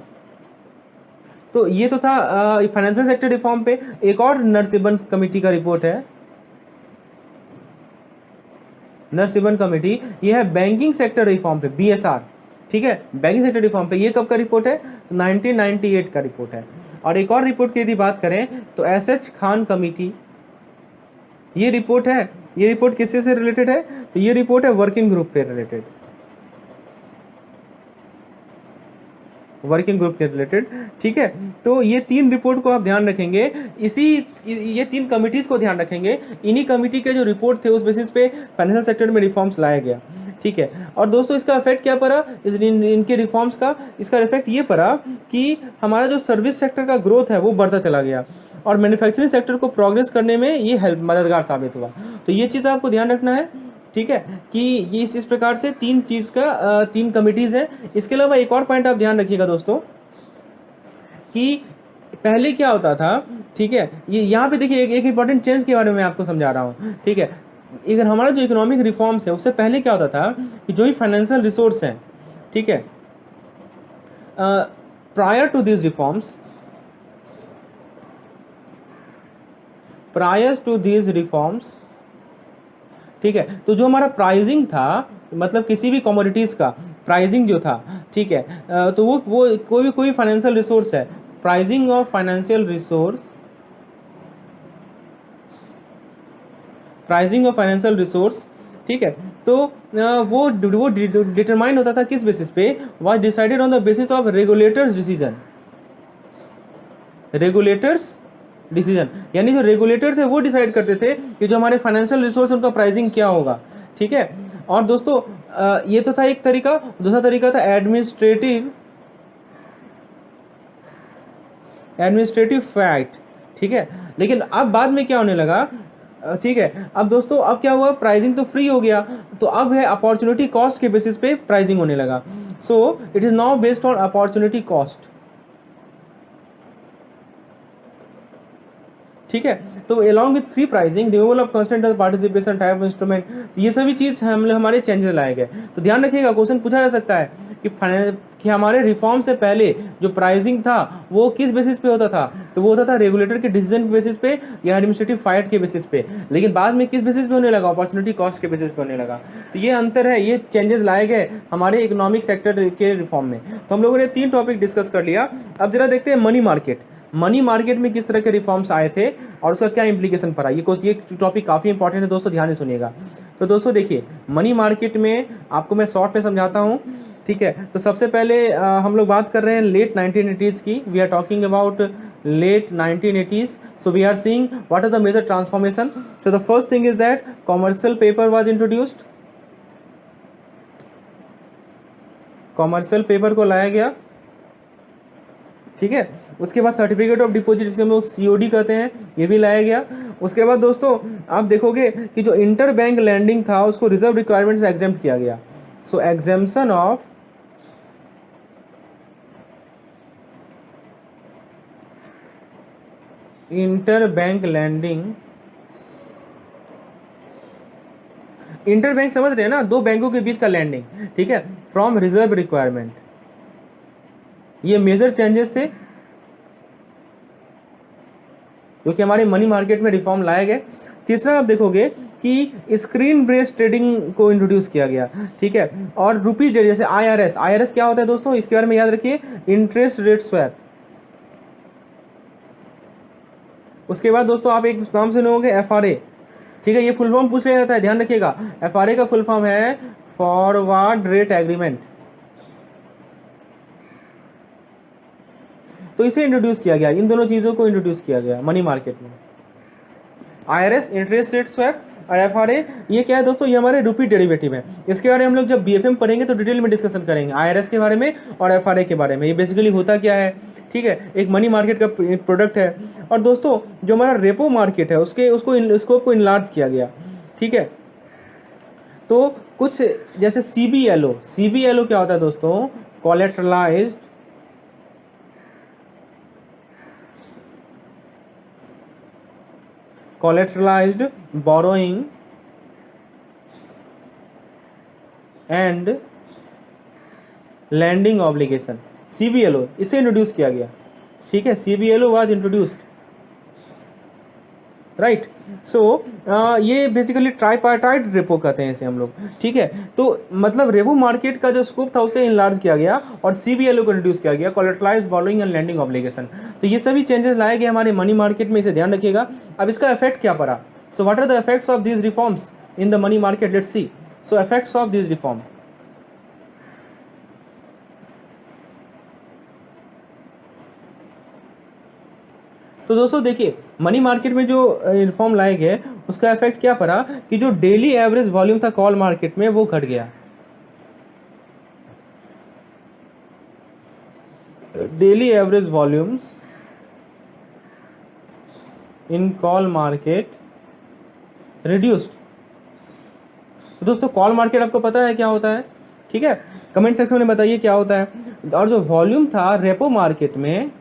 तो ये तो था फाइनेंशियल सेक्टर रिफॉर्म पे। एक और नरसिम्हन कमेटी का रिपोर्ट है, नरसिम्हन कमेटी, ये है बैंकिंग सेक्टर रिफॉर्म पे, BSR, ठीक है, बैंकिंग सेक्टर रिफॉर्म पे। ये कब का रिपोर्ट है? 1998 का रिपोर्ट है। और एक और रिपोर्ट की यदि बात करें तो SH खान कमेटी, ये रिपोर्ट है, ये रिपोर्ट किससे से रिलेटेड है? तो ये रिपोर्ट है वर्किंग ग्रुप पे रिलेटेड, वर्किंग ग्रुप के रिलेटेड, ठीक है। तो ये 3 रिपोर्ट को आप ध्यान रखेंगे, ये 3 कमिटीज को ध्यान रखेंगे, इन्हीं कमिटी के जो रिपोर्ट थे उस बेसिस पे फाइनेंशियल सेक्टर में रिफॉर्म्स लाया गया, ठीक है। और दोस्तों इसका इफेक्ट क्या पड़ा इनके रिफॉर्म्स का? इसका इफेक्ट ये पड़ा कि हमारा जो सर्विस सेक्टर का ग्रोथ है वो बढ़ता चला गया और मैन्युफैक्चरिंग सेक्टर को प्रोग्रेस करने में ये हेल्प मददगार साबित हुआ। तो ये चीज़ आपको ध्यान रखना है, ठीक है, कि ये इस प्रकार से 3 चीज़ का 3 कमिटीज़ हैं। इसके अलावा एक और पॉइंट आप ध्यान रखिएगा दोस्तों कि पहले क्या होता था, ठीक है, ये यहाँ पे देखिए एक इंपॉर्टेंट चेंज के बारे में आपको समझा रहा हूँ, ठीक है। अगर हमारा जो इकोनॉमिक रिफॉर्म्स है उससे पहले क्या होता था कि जो भी फाइनेंशियल रिसोर्स हैं, ठीक है, प्रायर टू दिस रिफॉर्म्स, ठीक है, तो जो हमारा प्राइसिंग था, मतलब किसी भी कमोडिटीज़ का प्राइसिंग जो था, ठीक है, तो वो कोई फाइनेंशियल रिसोर्स है, प्राइसिंग ऑफ फाइनेंशियल रिसोर्स, ठीक है, तो वो डिटरमाइन होता था किस बेसिस पे? Was decided on the basis of regulators decision, यानी जो रेगुलेटर्स है वो डिसाइड करते थे कि जो हमारे फाइनेंशियल रिसोर्स उनका प्राइसिंग क्या होगा, ठीक है। और दोस्तों ये तो था एक तरीका। दूसरा तरीका था एडमिनिस्ट्रेटिव फैक्ट, ठीक है। लेकिन अब बाद में क्या होने लगा, ठीक है, अब दोस्तों अब क्या हुआ, प्राइसिंग तो फ्री हो गया, तो अब है अपॉर्चुनिटी कॉस्ट के बेसिस पे प्राइसिंग होने लगा। So it is now based on opportunity cost, ठीक है। तो along with free pricing, removal of constant participation type of instrument, ये सभी चीज़ हमारे चेंजेस लाए गए। तो ध्यान रखिएगा, क्वेश्चन पूछा जा सकता है कि हमारे रिफॉर्म से पहले जो प्राइसिंग था वो किस बेसिस पे होता था? तो वो होता था रेगुलेटर के डिसीजन के बेसिस पे या एडमिनिस्ट्रेटिव फाइट के बेसिस पे। लेकिन बाद में किस बेसिस पे होने लगा? अपॉर्चुनिटी कॉस्ट के बेसिस पे होने लगा। तो ये अंतर है, ये चेंजेस लाए गए हमारे इकोनॉमिक सेक्टर के रिफॉर्म में। तो हम लोगों ने 3 टॉपिक डिस्कस कर लिया। अब जरा देखते हैं मनी मार्केट में किस तरह के रिफॉर्म्स आए थे और उसका क्या इंप्लीकेशन पड़ा। ये टॉपिक काफ़ी इंपॉर्टेंट है दोस्तों, ध्यान से सुनिएगा। तो दोस्तों देखिए, मनी मार्केट में आपको मैं शॉर्ट में समझाता हूँ, ठीक है। तो सबसे पहले हम लोग बात कर रहे हैं लेट 1980s की। We are talking about late 1980s. So we are seeing what are the major transformation. So the first thing is that commercial paper was introduced. Commercial paper को लाया गया, ठीक है। उसके बाद सर्टिफिकेट ऑफ डिपॉजिट, जिसे हम लोग COD कहते हैं, ये भी लाया गया। उसके बाद दोस्तों आप देखोगे कि जो इंटर बैंक लैंडिंग था उसको रिजर्व रिक्वायरमेंट से एग्जेम्प्ट किया गया। So exemption of inter bank lending, inter bank समझ रहे हैं ना, 2 बैंकों के बीच का लैंडिंग, ठीक है, फ्रॉम रिजर्व रिक्वायरमेंट, ये मेजर चेंजेस थे क्योंकि हमारे मनी मार्केट में रिफॉर्म लाए गए। तीसरा आप देखोगे कि स्क्रीन बेस्ड ट्रेडिंग को इंट्रोड्यूस किया गया, ठीक है। और रुपीज डेट, जैसे IRS क्या होता है दोस्तों, इसके बारे में याद रखिए, इंटरेस्ट रेट स्वैप। उसके बाद दोस्तों आप एक नाम सुने होंगे FRA, ठीक है, ये फुल फॉर्म पूछ लिया जाता है, ध्यान रखिएगा। FRA का फुल फॉर्म है फॉरवर्ड रेट एग्रीमेंट। तो इसे इंट्रोड्यूस किया गया, इन दोनों चीज़ों को इंट्रोड्यूस किया गया मनी मार्केट में। IRS इंटरेस्ट रेट स्वैप और FRA, ये क्या है दोस्तों, ये हमारे रुपी डेरिवेटिव है। इसके बारे में हम लोग जब BFM पढ़ेंगे तो डिटेल में डिस्कशन करेंगे IRS के बारे में और FRA के बारे में। ये बेसिकली होता क्या है, ठीक है, एक मनी मार्केट का प्रोडक्ट है। और दोस्तों जो हमारा रेपो मार्केट है उसको स्कोप को इनलार्ज किया गया, ठीक है। तो कुछ जैसे CBLO क्या होता है दोस्तों, collateralized borrowing and lending obligation, CBLO, इसे इंट्रोड्यूस किया गया, ठीक है, CBLO वाज इंट्रोड्यूस्ड, राइट। सो ये बेसिकली ट्राईपार्टाइट रेपो कहते हैं इसे हम लोग, ठीक है। तो मतलब रेपो मार्केट का जो स्कोप था उसे इनलार्ज किया गया और CBLO को इंट्रोड्यूस किया गया, कोलेटरलाइज बॉरोइंग एंड लैंडिंग ऑब्लिगेशन। तो ये सभी चेंजेस लाए गए हमारे मनी मार्केट में, इसे ध्यान रखिएगा। अब इसका इफेक्ट क्या पड़ा, so what are the effects of these reforms in the money market, let's see. So effects of this reform, तो दोस्तों देखिए मनी मार्केट में जो रिफॉर्म लाए गए उसका इफेक्ट क्या पड़ा कि जो डेली एवरेज वॉल्यूम था कॉल मार्केट में वो घट गया। डेली एवरेज वॉल्यूम्स इन कॉल मार्केट रिड्यूस्ड। तो दोस्तों कॉल मार्केट आपको पता है क्या होता है, ठीक है, कमेंट सेक्शन में बताइए क्या होता है। और जो वॉल्यूम था रेपो मार्केट में,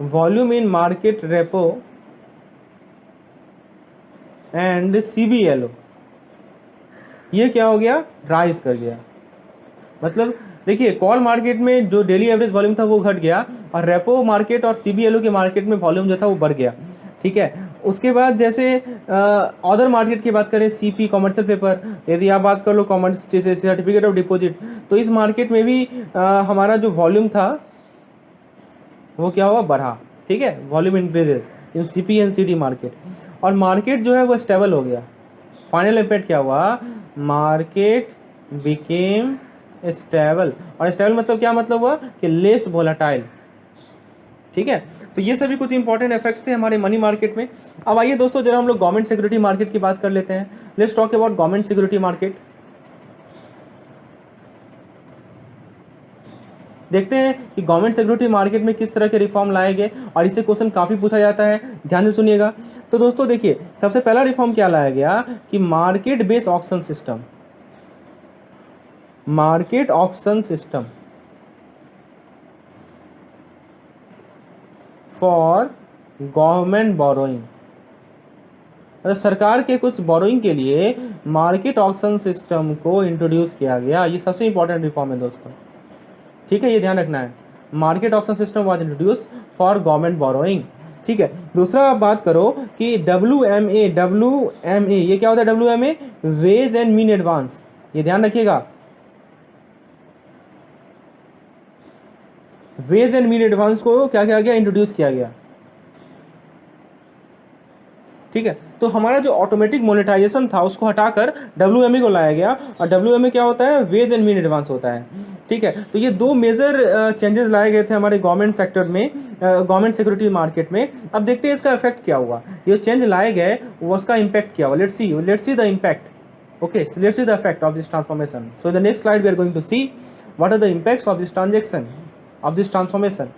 volume in market repo and CBLO, ये क्या हो गया, राइज कर गया। मतलब देखिए कॉल मार्केट में जो डेली एवरेज वॉल्यूम था वो घट गया और रेपो मार्केट और CBLO के मार्केट में वॉल्यूम जो था वो बढ़ गया, ठीक है। उसके बाद जैसे अदर मार्केट की बात करें, CP कमर्शियल पेपर, यदि आप बात कर लो कॉमर्स जैसे सर्टिफिकेट ऑफ डिपॉजिट, तो इस मार्केट में भी हमारा जो वॉल्यूम था वो क्या हुआ, बढ़ा, ठीक है, volume increases in CP and CD market. और मार्केट जो है वो स्टेबल हो गया। फाइनल इम्पैक्ट क्या हुआ, मार्केट बिकेम स्टेबल। और स्टेबल मतलब क्या मतलब हुआ कि लेस वोलेटाइल, ठीक है। तो ये सभी कुछ इंपॉर्टेंट इफेक्ट्स थे हमारे मनी मार्केट में। अब आइए दोस्तों जरा हम लोग गवर्नमेंट सिक्योरिटी मार्केट की बात कर लेते हैं। Let's talk about government security market. देखते हैं कि गवर्नमेंट सिक्योरिटी मार्केट में किस तरह के रिफॉर्म लाए गए और इससे क्वेश्चन काफ़ी पूछा जाता है, ध्यान से सुनिएगा। तो दोस्तों देखिए सबसे पहला रिफॉर्म क्या लाया गया कि market based auction system, market auction system for government borrowing. सरकार के कुछ बोरोइंग के लिए मार्केट ऑक्शन सिस्टम को इंट्रोड्यूस किया गया। ये सबसे इंपॉर्टेंट रिफॉर्म है दोस्तों, ठीक है, ये ध्यान रखना है। Market auction system was introduce for government borrowing, ठीक है। दूसरा आप बात करो कि WMA, ये क्या होता है WMA, ways and mean advance, ये ध्यान रखिएगा। वेज एंड मीन एडवांस को क्या किया गया, इंट्रोड्यूस किया गया, ठीक है। तो हमारा जो ऑटोमेटिक मोनेटाइजेशन था उसको हटाकर WMA को लाया गया और WMA क्या होता है, वेज एंड मीन एडवांस होता है, ठीक है। तो ये दो मेजर चेंजेस लाए गए थे हमारे गवर्नमेंट सेक्टर में, गवर्नमेंट सिक्योरिटी मार्केट में। अब देखते हैं इसका इफेक्ट क्या हुआ, ये चेंज लाए गए उसका इम्पैक्ट क्या हुआ। Let's see the impact, okay, so let's see the effect of this transformation. So in the next slide we are going to see what are the impacts of this transaction, of this transformation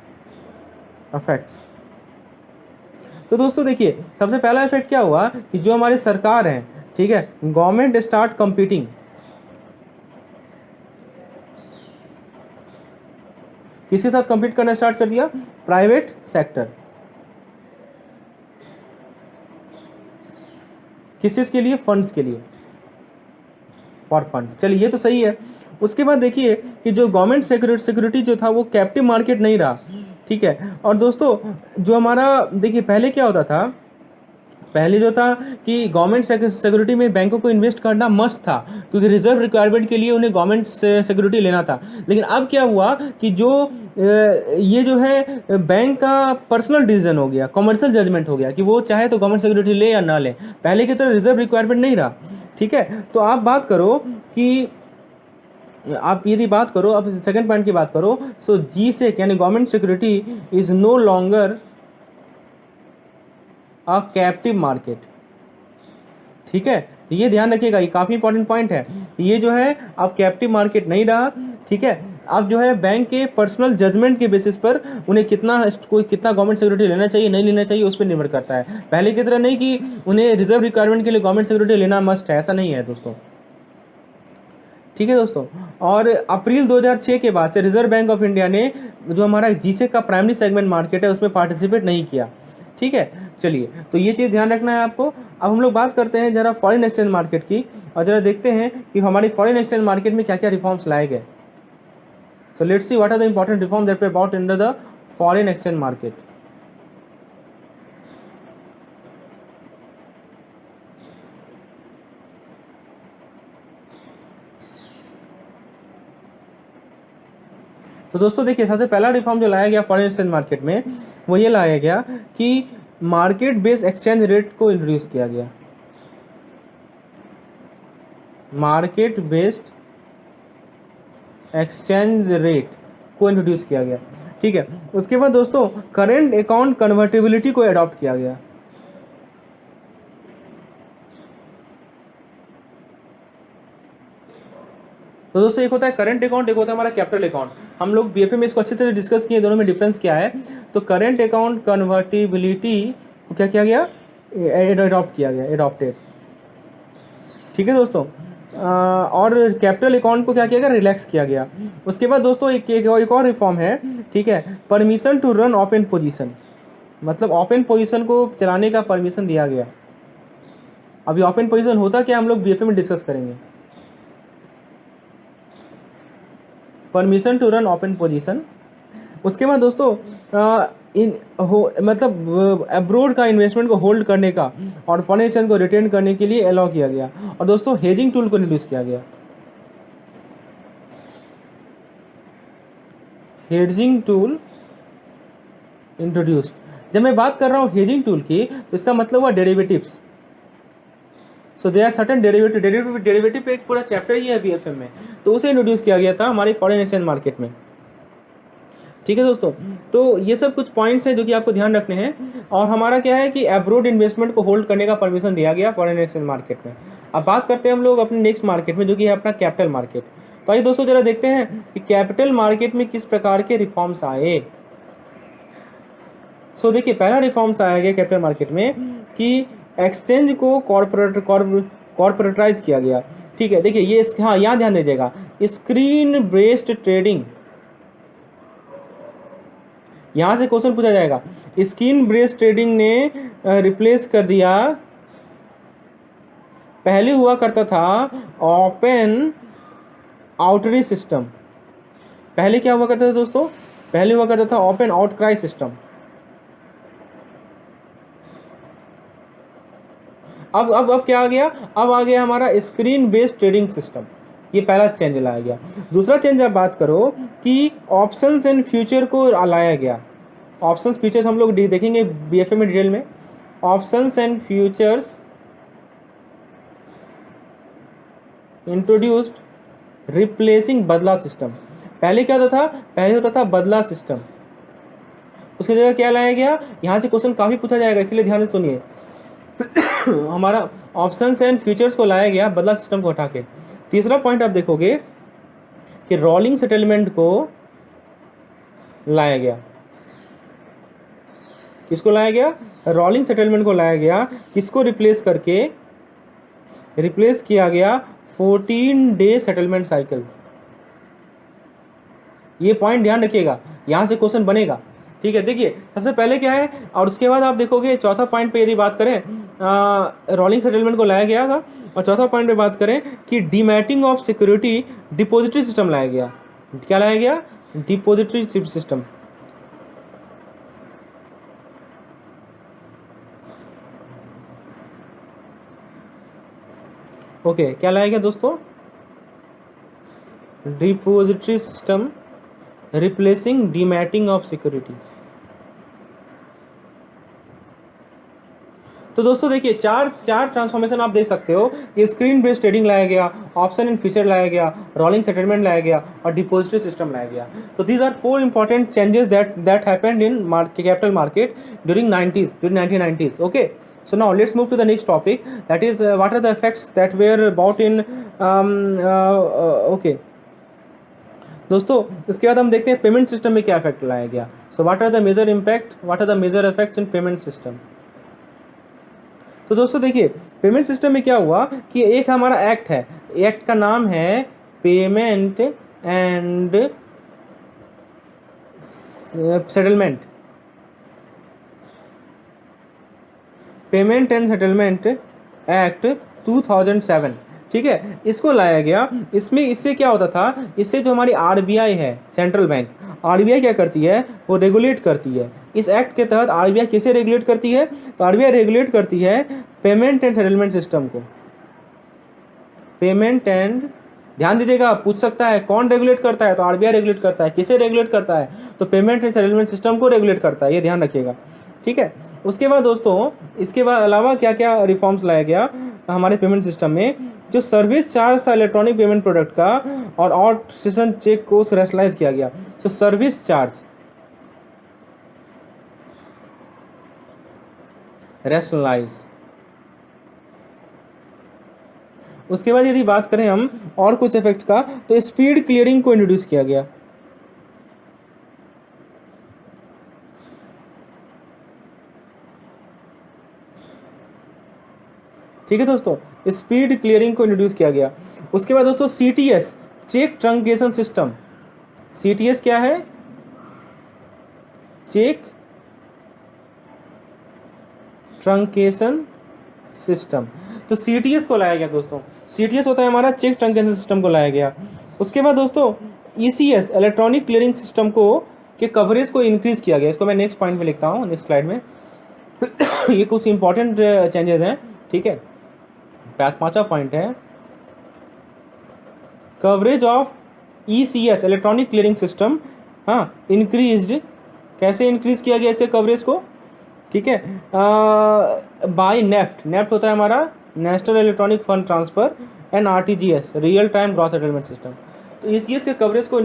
effects. तो दोस्तों देखिए सबसे पहला effect क्या हुआ कि जो हमारी सरकार है, ठीक है, गवर्नमेंट स्टार्ट कंपीटिंग, किसके साथ कंपीट करना स्टार्ट कर दिया, प्राइवेट सेक्टर। किस चीज के लिए, फंड्स के लिए, फॉर फंड्स। चलिए ये तो सही है। उसके बाद देखिए कि जो गवर्नमेंट सिक्योरिटी जो था वो कैप्टिव मार्केट नहीं रहा, ठीक है। और दोस्तों जो हमारा देखिए पहले क्या होता था, पहले जो था कि गवर्नमेंट सिक्योरिटी में बैंकों को इन्वेस्ट करना मस्ट था क्योंकि रिजर्व रिक्वायरमेंट के लिए उन्हें गवर्नमेंट सिक्योरिटी लेना था। लेकिन अब क्या हुआ कि जो ये जो है बैंक का पर्सनल डिसीजन हो गया, कमर्शियल जजमेंट हो गया कि वो चाहे तो गवर्नमेंट सिक्योरिटी ले या ना ले। पहले की तरह रिजर्व रिक्वायरमेंट नहीं रहा, ठीक है। तो आप बात करो कि आप यदि बात करो, अब सेकंड पॉइंट की बात करो, सो GSEC यानी government security is no longer a captive market, ठीक है। तो ये ध्यान रखिएगा, ये काफ़ी इंपॉर्टेंट पॉइंट है। ये जो है अब कैप्टिव मार्केट नहीं रहा, ठीक है। अब जो है बैंक के पर्सनल जजमेंट के बेसिस पर उन्हें कितना गवर्नमेंट सिक्योरिटी लेना चाहिए नहीं लेना चाहिए उस पर निर्भर करता है। पहले की तरह नहीं कि उन्हें रिजर्व रिक्वायरमेंट के लिए गवर्नमेंट सिक्योरिटी लेना मस्ट है, ऐसा नहीं है दोस्तों, ठीक है दोस्तों। और अप्रैल 2006 के बाद से रिजर्व बैंक ऑफ इंडिया ने जो हमारा GSEC का प्राइमरी सेगमेंट मार्केट है उसमें पार्टिसिपेट नहीं किया, ठीक है। चलिए तो ये चीज़ ध्यान रखना है आपको। अब हम लोग बात करते हैं जरा फॉरेन एक्सचेंज मार्केट की और जरा देखते हैं कि हमारी फॉरेन एक्सचेंज मार्केट में क्या क्या रिफॉर्म्स लाए गए। So let's see what are the important reforms that were brought into the foreign exchange market. तो दोस्तों देखिए, सबसे पहला रिफॉर्म जो लाया गया फॉरेन एक्सचेंज मार्केट में वो ये लाया गया कि मार्केट बेस्ड एक्सचेंज रेट को इंट्रोड्यूस किया गया। मार्केट बेस्ड एक्सचेंज रेट को इंट्रोड्यूस किया गया, ठीक है। उसके बाद दोस्तों करेंट अकाउंट कन्वर्टेबिलिटी को अडॉप्ट किया गया। तो दोस्तों एक होता है करंट अकाउंट, एक होता है हमारा कैपिटल अकाउंट। हम लोग बीएफए में इसको अच्छे से डिस्कस किए, दोनों में डिफरेंस क्या है। तो करंट अकाउंट कन्वर्टिबिलिटी को क्या किया गया, अडॉप्ट किया गया, अडॉप्टेड, ठीक है दोस्तों। और कैपिटल अकाउंट को क्या किया गया, रिलैक्स किया गया। उसके बाद दोस्तों एक और रिफॉर्म है, ठीक है, permission to run open position, मतलब ओपन पोजीशन को चलाने का परमिशन दिया गया। अभी ओपन पोजीशन होता क्या, हम लोग बीएफए में डिस्कस करेंगे। Permission to run open position. उसके बाद दोस्तों मतलब अब्रोड का इन्वेस्टमेंट को होल्ड करने का और फॉरेन एक्सचेंज को रिटेन करने के लिए अलाउ किया गया। और दोस्तों हेजिंग टूल को इंट्रोड्यूस किया गया। Hedging tool introduced. जब मैं बात कर रहा हूँ हेजिंग टूल की, तो इसका मतलब हुआ derivatives. So there are certain derivative पे एक पूरा चैप्टर ही है बीएफएम में, तो उसे इंट्रोड्यूस किया गया था हमारे फॉरेन एक्सचेंज मार्केट में, ठीक है दोस्तों। तो ये सब कुछ पॉइंट्स हैं जो कि आपको ध्यान रखने हैं। और हमारा क्या है कि अब्रोड इन्वेस्टमेंट को होल्ड करने का परमिशन दिया गया फॉरेन एक्सचेंज मार्केट में। अब बात करते हैं हम लोग अपने नेक्स्ट मार्केट में, जो कि है अपना कैपिटल मार्केट। तो आइए दोस्तों जरा देखते हैं कि कैपिटल मार्केट में किस प्रकार के रिफॉर्म्स आए। सो देखिए, पहला रिफॉर्म्स आया गया कैपिटल मार्केट में कि एक्सचेंज को कॉर्पोरेटाइज किया गया, ठीक है। देखिए ये, हाँ यहाँ ध्यान दीजिएगा, स्क्रीन बेस्ड ट्रेडिंग, यहां से क्वेश्चन पूछा जाएगा। स्क्रीन बेस्ड ट्रेडिंग ने रिप्लेस कर दिया, पहले हुआ करता था ओपन आउटरीच सिस्टम। पहले क्या हुआ करता था दोस्तों, पहले हुआ करता था ओपन आउटक्राई सिस्टम। अब क्या आ गया, अब आ गया हमारा स्क्रीन बेस्ड ट्रेडिंग सिस्टम। ये पहला चेंज लाया गया। दूसरा चेंज आप बात करो कि ऑप्शंस एंड फ्यूचर को लाया गया। ऑप्शंस फीचर्स हम लोग देखेंगे बीएफए में डिटेल में। Options and futures introduced replacing बदला सिस्टम। पहले क्या होता था, पहले होता था बदला सिस्टम, उसकी जगह क्या लाया गया। यहाँ से क्वेश्चन काफी पूछा जाएगा, इसलिए ध्यान से सुनिए। हमारा ऑप्शंस एंड फ्यूचर्स को लाया गया बदला सिस्टम को हटा के। तीसरा पॉइंट आप देखोगे कि रोलिंग सेटलमेंट को लाया गया। किसको लाया गया, रोलिंग सेटलमेंट को लाया गया। किसको रिप्लेस करके, रिप्लेस किया गया 14 डे सेटलमेंट साइकिल। ये पॉइंट ध्यान रखिएगा, यहां से क्वेश्चन बनेगा, ठीक है। देखिए सबसे पहले क्या है, और उसके बाद आप देखोगे चौथा पॉइंट पे यदि बात करें, रोलिंग सेटलमेंट को लाया गया था। और चौथा पॉइंट पे बात करें कि डीमैटिंग ऑफ सिक्योरिटी डिपॉजिटरी सिस्टम लाया गया। क्या लाया गया, डिपॉजिटरी सिस्टम। ओके, क्या लाया गया दोस्तों, depository system replacing dematting of security. तो दोस्तों देखिए चार ट्रांसफॉर्मेशन आप देख सकते हो कि स्क्रीन बेस्ड ट्रेडिंग लाया गया, ऑप्शन एंड फीचर लाया गया, रोलिंग सेटलमेंट लाया गया और डिपॉजिटरी सिस्टम लाया गया। तो these are 4 important changes that happened in capital market during 1990s। Okay, so now let's move to the next topic, that is what are the effects that were brought in okay दोस्तों। इसके बाद हम देखते हैं payment system में क्या effect लाया गया। So what are the major impact, what are the major effects in payment system. तो दोस्तों देखिए पेमेंट सिस्टम में क्या हुआ कि एक हमारा एक्ट है, एक्ट का नाम है payment and settlement, payment and settlement act 2007। ठीक है, इसको लाया गया। इसमें इससे क्या होता था, इससे जो हमारी आरबीआई है, सेंट्रल बैंक, आरबीआई क्या करती है, वो रेगुलेट करती है। इस एक्ट के तहत आरबीआई किसे रेगुलेट करती है, तो आरबीआई रेगुलेट करती है पेमेंट एंड सेटलमेंट सिस्टम को। पेमेंट एंड, ध्यान दीजिएगा, पूछ सकता है कौन रेगुलेट करता है, तो आरबीआई रेगुलेट करता है। किसे रेगुलेट करता है, तो पेमेंट एंड सेटलमेंट सिस्टम को रेगुलेट करता है, ये ध्यान रखिएगा। ठीक है, उसके बाद दोस्तों, इसके बाद अलावा क्या क्या रिफॉर्म्स लाया गया हमारे पेमेंट सिस्टम में, जो सर्विस चार्ज था इलेक्ट्रॉनिक पेमेंट प्रोडक्ट का और आउट सेशन चेक को रैशनलाइज किया गया। So service charge rationalise. उसके बाद यदि बात करें हम और कुछ इफेक्ट्स का, तो स्पीड क्लियरिंग को इंट्रोड्यूस किया गया। ठीक है दोस्तों, स्पीड क्लियरिंग को इंट्रोड्यूस किया गया। उसके बाद दोस्तों CTS, cheque truncation system. CTS क्या है, चेक ट्रंकेशन सिस्टम। तो सीटीएस को लाया गया दोस्तों, सीटीएस होता है हमारा चेक ट्रंकेशन सिस्टम को लाया गया। उसके बाद दोस्तों ईसीएस, इलेक्ट्रॉनिक क्लियरिंग सिस्टम को के कवरेज को इंक्रीज किया गया। इसको मैं नेक्स्ट पॉइंट में लिखता हूँ, नेक्स्ट स्लाइड में। ये कुछ इंपॉर्टेंट चेंजेस हैं। ठीक है, पांचवा पॉइंट है coverage of ECS, electronic clearing system, हाँ, इंक्रीज्ड। कैसे इंक्रीज किया गया इसके कवरेज को, ठीक है, बाय नेफ्ट। नेफ्ट होता है हमारा national electronic fund transfer, and RTGS, real time gross settlement system. तो ईसीएस के कवरेज को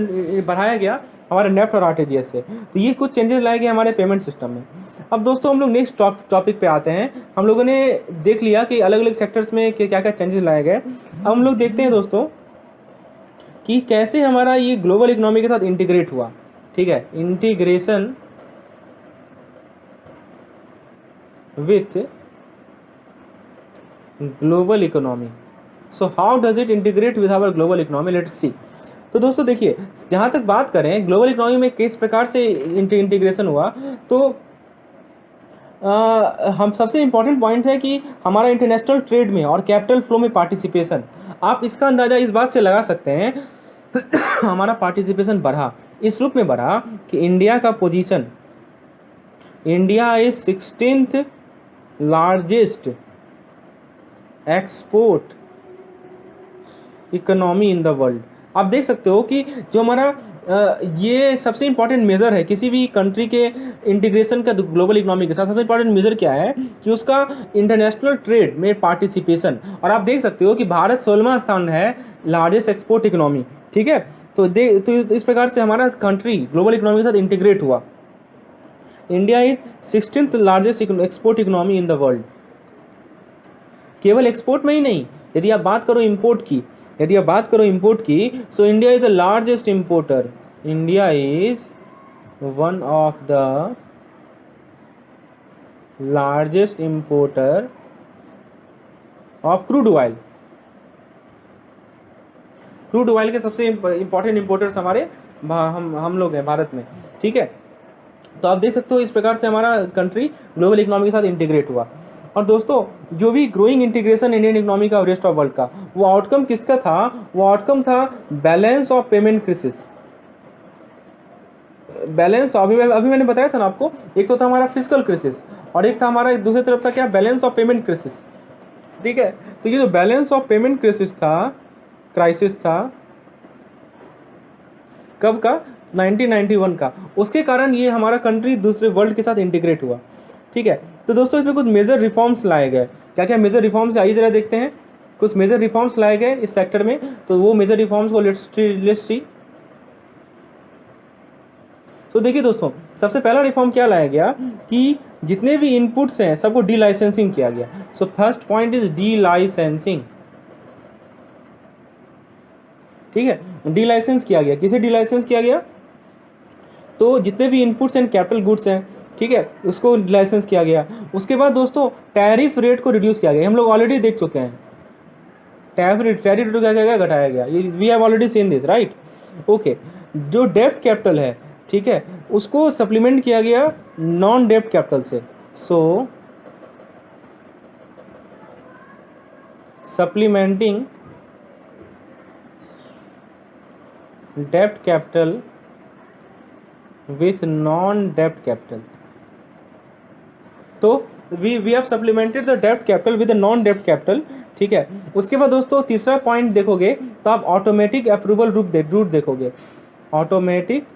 बढ़ाया गया हमारे नेफ्ट और आरटीजीएस से। तो ये कुछ चेंजेस लाए गए हमारे पेमेंट सिस्टम में। अब दोस्तों हम लोग नेक्स्ट टॉपिक पे आते हैं। हम लोगों ने देख लिया कि अलग अलग सेक्टर्स में क्या क्या चेंजेस लाए गए। अब हम लोग देखते हैं दोस्तों कि कैसे हमारा ये ग्लोबल इकोनॉमी के साथ इंटीग्रेट हुआ। ठीक है, integration with global economy. So how does it integrate with our global economy, let's see. तो दोस्तों देखिए, जहाँ तक बात करें ग्लोबल इकोनॉमी में किस प्रकार से इंटीग्रेशन हुआ, तो हम सबसे इम्पॉर्टेंट पॉइंट है कि हमारा इंटरनेशनल ट्रेड में और कैपिटल फ्लो में पार्टिसिपेशन। आप इसका अंदाज़ा इस बात से लगा सकते हैं हमारा पार्टिसिपेशन बढ़ा, इस रूप में बढ़ा कि इंडिया का position, India is 16th largest export economy in the world. आप देख सकते हो कि जो हमारा ये सबसे इंपॉर्टेंट मेजर है किसी भी कंट्री के इंटीग्रेशन का ग्लोबल इकोनॉमी के साथ। सबसे इंपॉर्टेंट मेजर क्या है कि उसका इंटरनेशनल ट्रेड में पार्टिसिपेशन। और आप देख सकते हो कि भारत 16वां स्थान है लार्जेस्ट एक्सपोर्ट इकोनॉमी। ठीक है, तो इस प्रकार से हमारा कंट्री ग्लोबल इकोनॉमी के साथ इंटीग्रेट हुआ। India is 16th largest export economy in the world. केवल एक्सपोर्ट में ही नहीं, यदि आप बात करो इंपोर्ट की, so India is the largest importer. India is one of the largest importer of crude oil. Crude oil के सबसे इंपॉर्टेंट इंपोर्टर्स हमारे हम लोग हैं भारत में। ठीक है, तो आप देख सकते हो इस प्रकार से हमारा कंट्री ग्लोबल इकोनॉमी के साथ इंटीग्रेट हुआ। और दोस्तों जो भी ग्रोइंग इंटीग्रेशन इंडियन इकोनॉमी का और रेस्ट ऑफ वर्ल्ड का, वो आउटकम किसका था, वो आउटकम था balance of payment crisis. Balance अभी मैंने बताया था ना आपको, एक तो था हमारा फिजिकल क्राइसिस और एक था हमारा दूसरी तरफ था क्या, बैलेंस ऑफ पेमेंट क्राइसिस। ठीक है, तो ये जो बैलेंस ऑफ पेमेंट क्राइसिस था कब का, 1991 का। उसके कारण ये हमारा कंट्री दूसरे वर्ल्ड के साथ इंटीग्रेट हुआ। ठीक है, तो दोस्तों इसमें कुछ मेजर रिफॉर्म्स लाए गए। क्या क्या मेजर रिफॉर्म्स, आइए जरा देखते हैं। कुछ मेजर रिफॉर्म्स लाए गए इस सेक्टर में, तो वो मेजर रिफॉर्म्स को लेट्स सी। तो देखिए दोस्तों, सबसे पहला रिफॉर्म क्या लाया गया कि जितने भी इनपुट्स हैं सबको डी लाइसेंसिंग किया गया। So first point is D licensing. ठीक है, डी लाइसेंस किया गया। किसे डी लाइसेंस किया गया, तो जितने भी इनपुट्स एंड कैपिटल गुड्स हैं, ठीक है, उसको लाइसेंस किया गया। उसके बाद दोस्तों टैरिफ रेट को रिड्यूस किया गया। हम लोग ऑलरेडी देख चुके हैं टैरिफ रेट क्या किया गया, घटाया गया। ये we have already seen this, right. Okay, जो डेब्ट कैपिटल है, ठीक है, उसको सप्लीमेंट किया गया नॉन डेब्ट कैपिटल से। सो सप्लीमेंटिंग डेब्ट कैपिटल विथ नॉन डेब्ट कैपिटल। तो वी हैव सप्लीमेंटेड द डेब्ट कैपिटल विद नॉन डेब्ट कैपिटल, ठीक है। उसके बाद दोस्तों तीसरा पॉइंट देखोगे तो आप ऑटोमेटिक अप्रूवल रूट देखोगे, automatic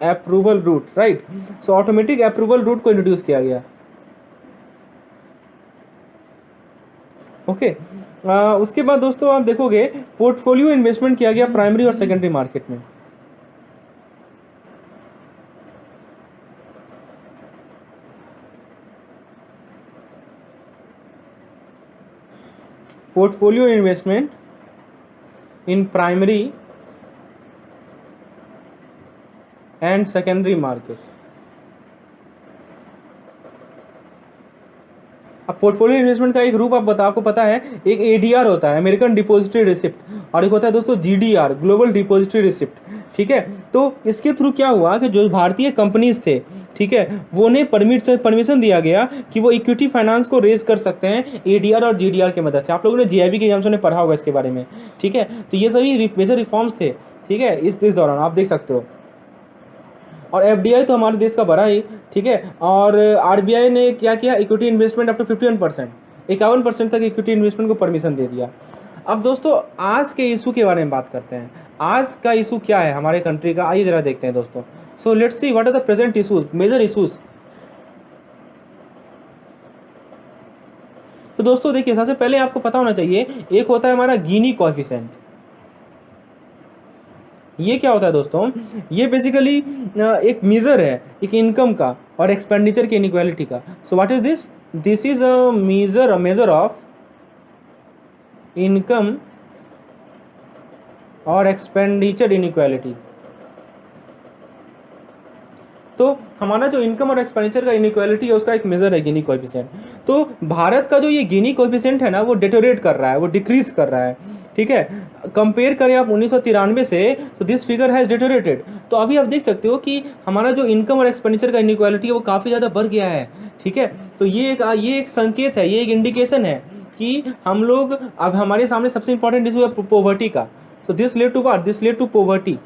approval route, right. So automatic approval route को इंट्रोड्यूस किया गया, ओके। उसके बाद दोस्तों आप देखोगे पोर्टफोलियो इन्वेस्टमेंट किया गया प्राइमरी और सेकेंडरी मार्केट में। Portfolio investment in primary and secondary market. अब पोर्टफोलियो इन्वेस्टमेंट का एक रूप आपको पता है, एक एडीआर होता है, अमेरिकन डिपॉजिटरी रिसिप्ट, और एक होता है दोस्तों जीडीआर, ग्लोबल डिपॉजिटरी रिसिप्ट, ठीक है। तो इसके थ्रू क्या हुआ कि जो भारतीय कंपनीज थे, ठीक है, वो ने परमिशन दिया गया कि वो इक्विटी फाइनेंस को रेज कर सकते हैं एडीआर और जीडीआर की मदद से। आप लोगों ने जीआईबी के एग्जाम्स में पढ़ा होगा इसके बारे में, ठीक है। तो ये सभी मेजर रिफॉर्म्स थे, ठीक है, इस दौरान आप देख सकते हो। और एफडीआई तो हमारे देश का बड़ा ही, ठीक है। और आरबीआई ने क्या किया, इक्विटी इन्वेस्टमेंट अप टू 51%, 51% तक इक्विटी इन्वेस्टमेंट को परमिशन दे दिया। अब दोस्तों आज के इशू के बारे में बात करते हैं। आज का इशू क्या है हमारे कंट्री का, आइए जरा देखते हैं दोस्तों। So let's see what are the present issues, major issues. तो दोस्तों देखिए, सबसे पहले आपको पता होना चाहिए, एक होता है हमारा गिनी कोएफिशिएंट। ये क्या होता है दोस्तों, ये बेसिकली एक मेजर है, एक इनकम का और एक्सपेंडिचर की इनइक्वालिटी का। So what is this, this is a measure of income और एक्सपेंडिचर इनइक्वालिटी। तो हमारा जो इनकम और एक्सपेंडिचर का इनइक्वालिटी है उसका एक मेजर है गिनी कोएफिशिएंट। तो भारत का जो ये गिनी कोएफिशिएंट है ना, वो डिटोरेट कर रहा है, वो डिक्रीज कर रहा है, ठीक है। कंपेयर करें आप 1993 से, तो दिस फिगर हैज डिटोरेटेड। तो अभी आप देख सकते हो कि हमारा जो इनकम और एक्सपेंडिचर का इनइक्वालिटी है वो काफ़ी ज़्यादा बढ़ गया है, ठीक है। तो ये एक संकेत है, ये एक इंडिकेशन है कि हम लोग, अब हमारे सामने सबसे इंपॉर्टेंट इशू है पॉवर्टी का। So this led to what, this led to poverty,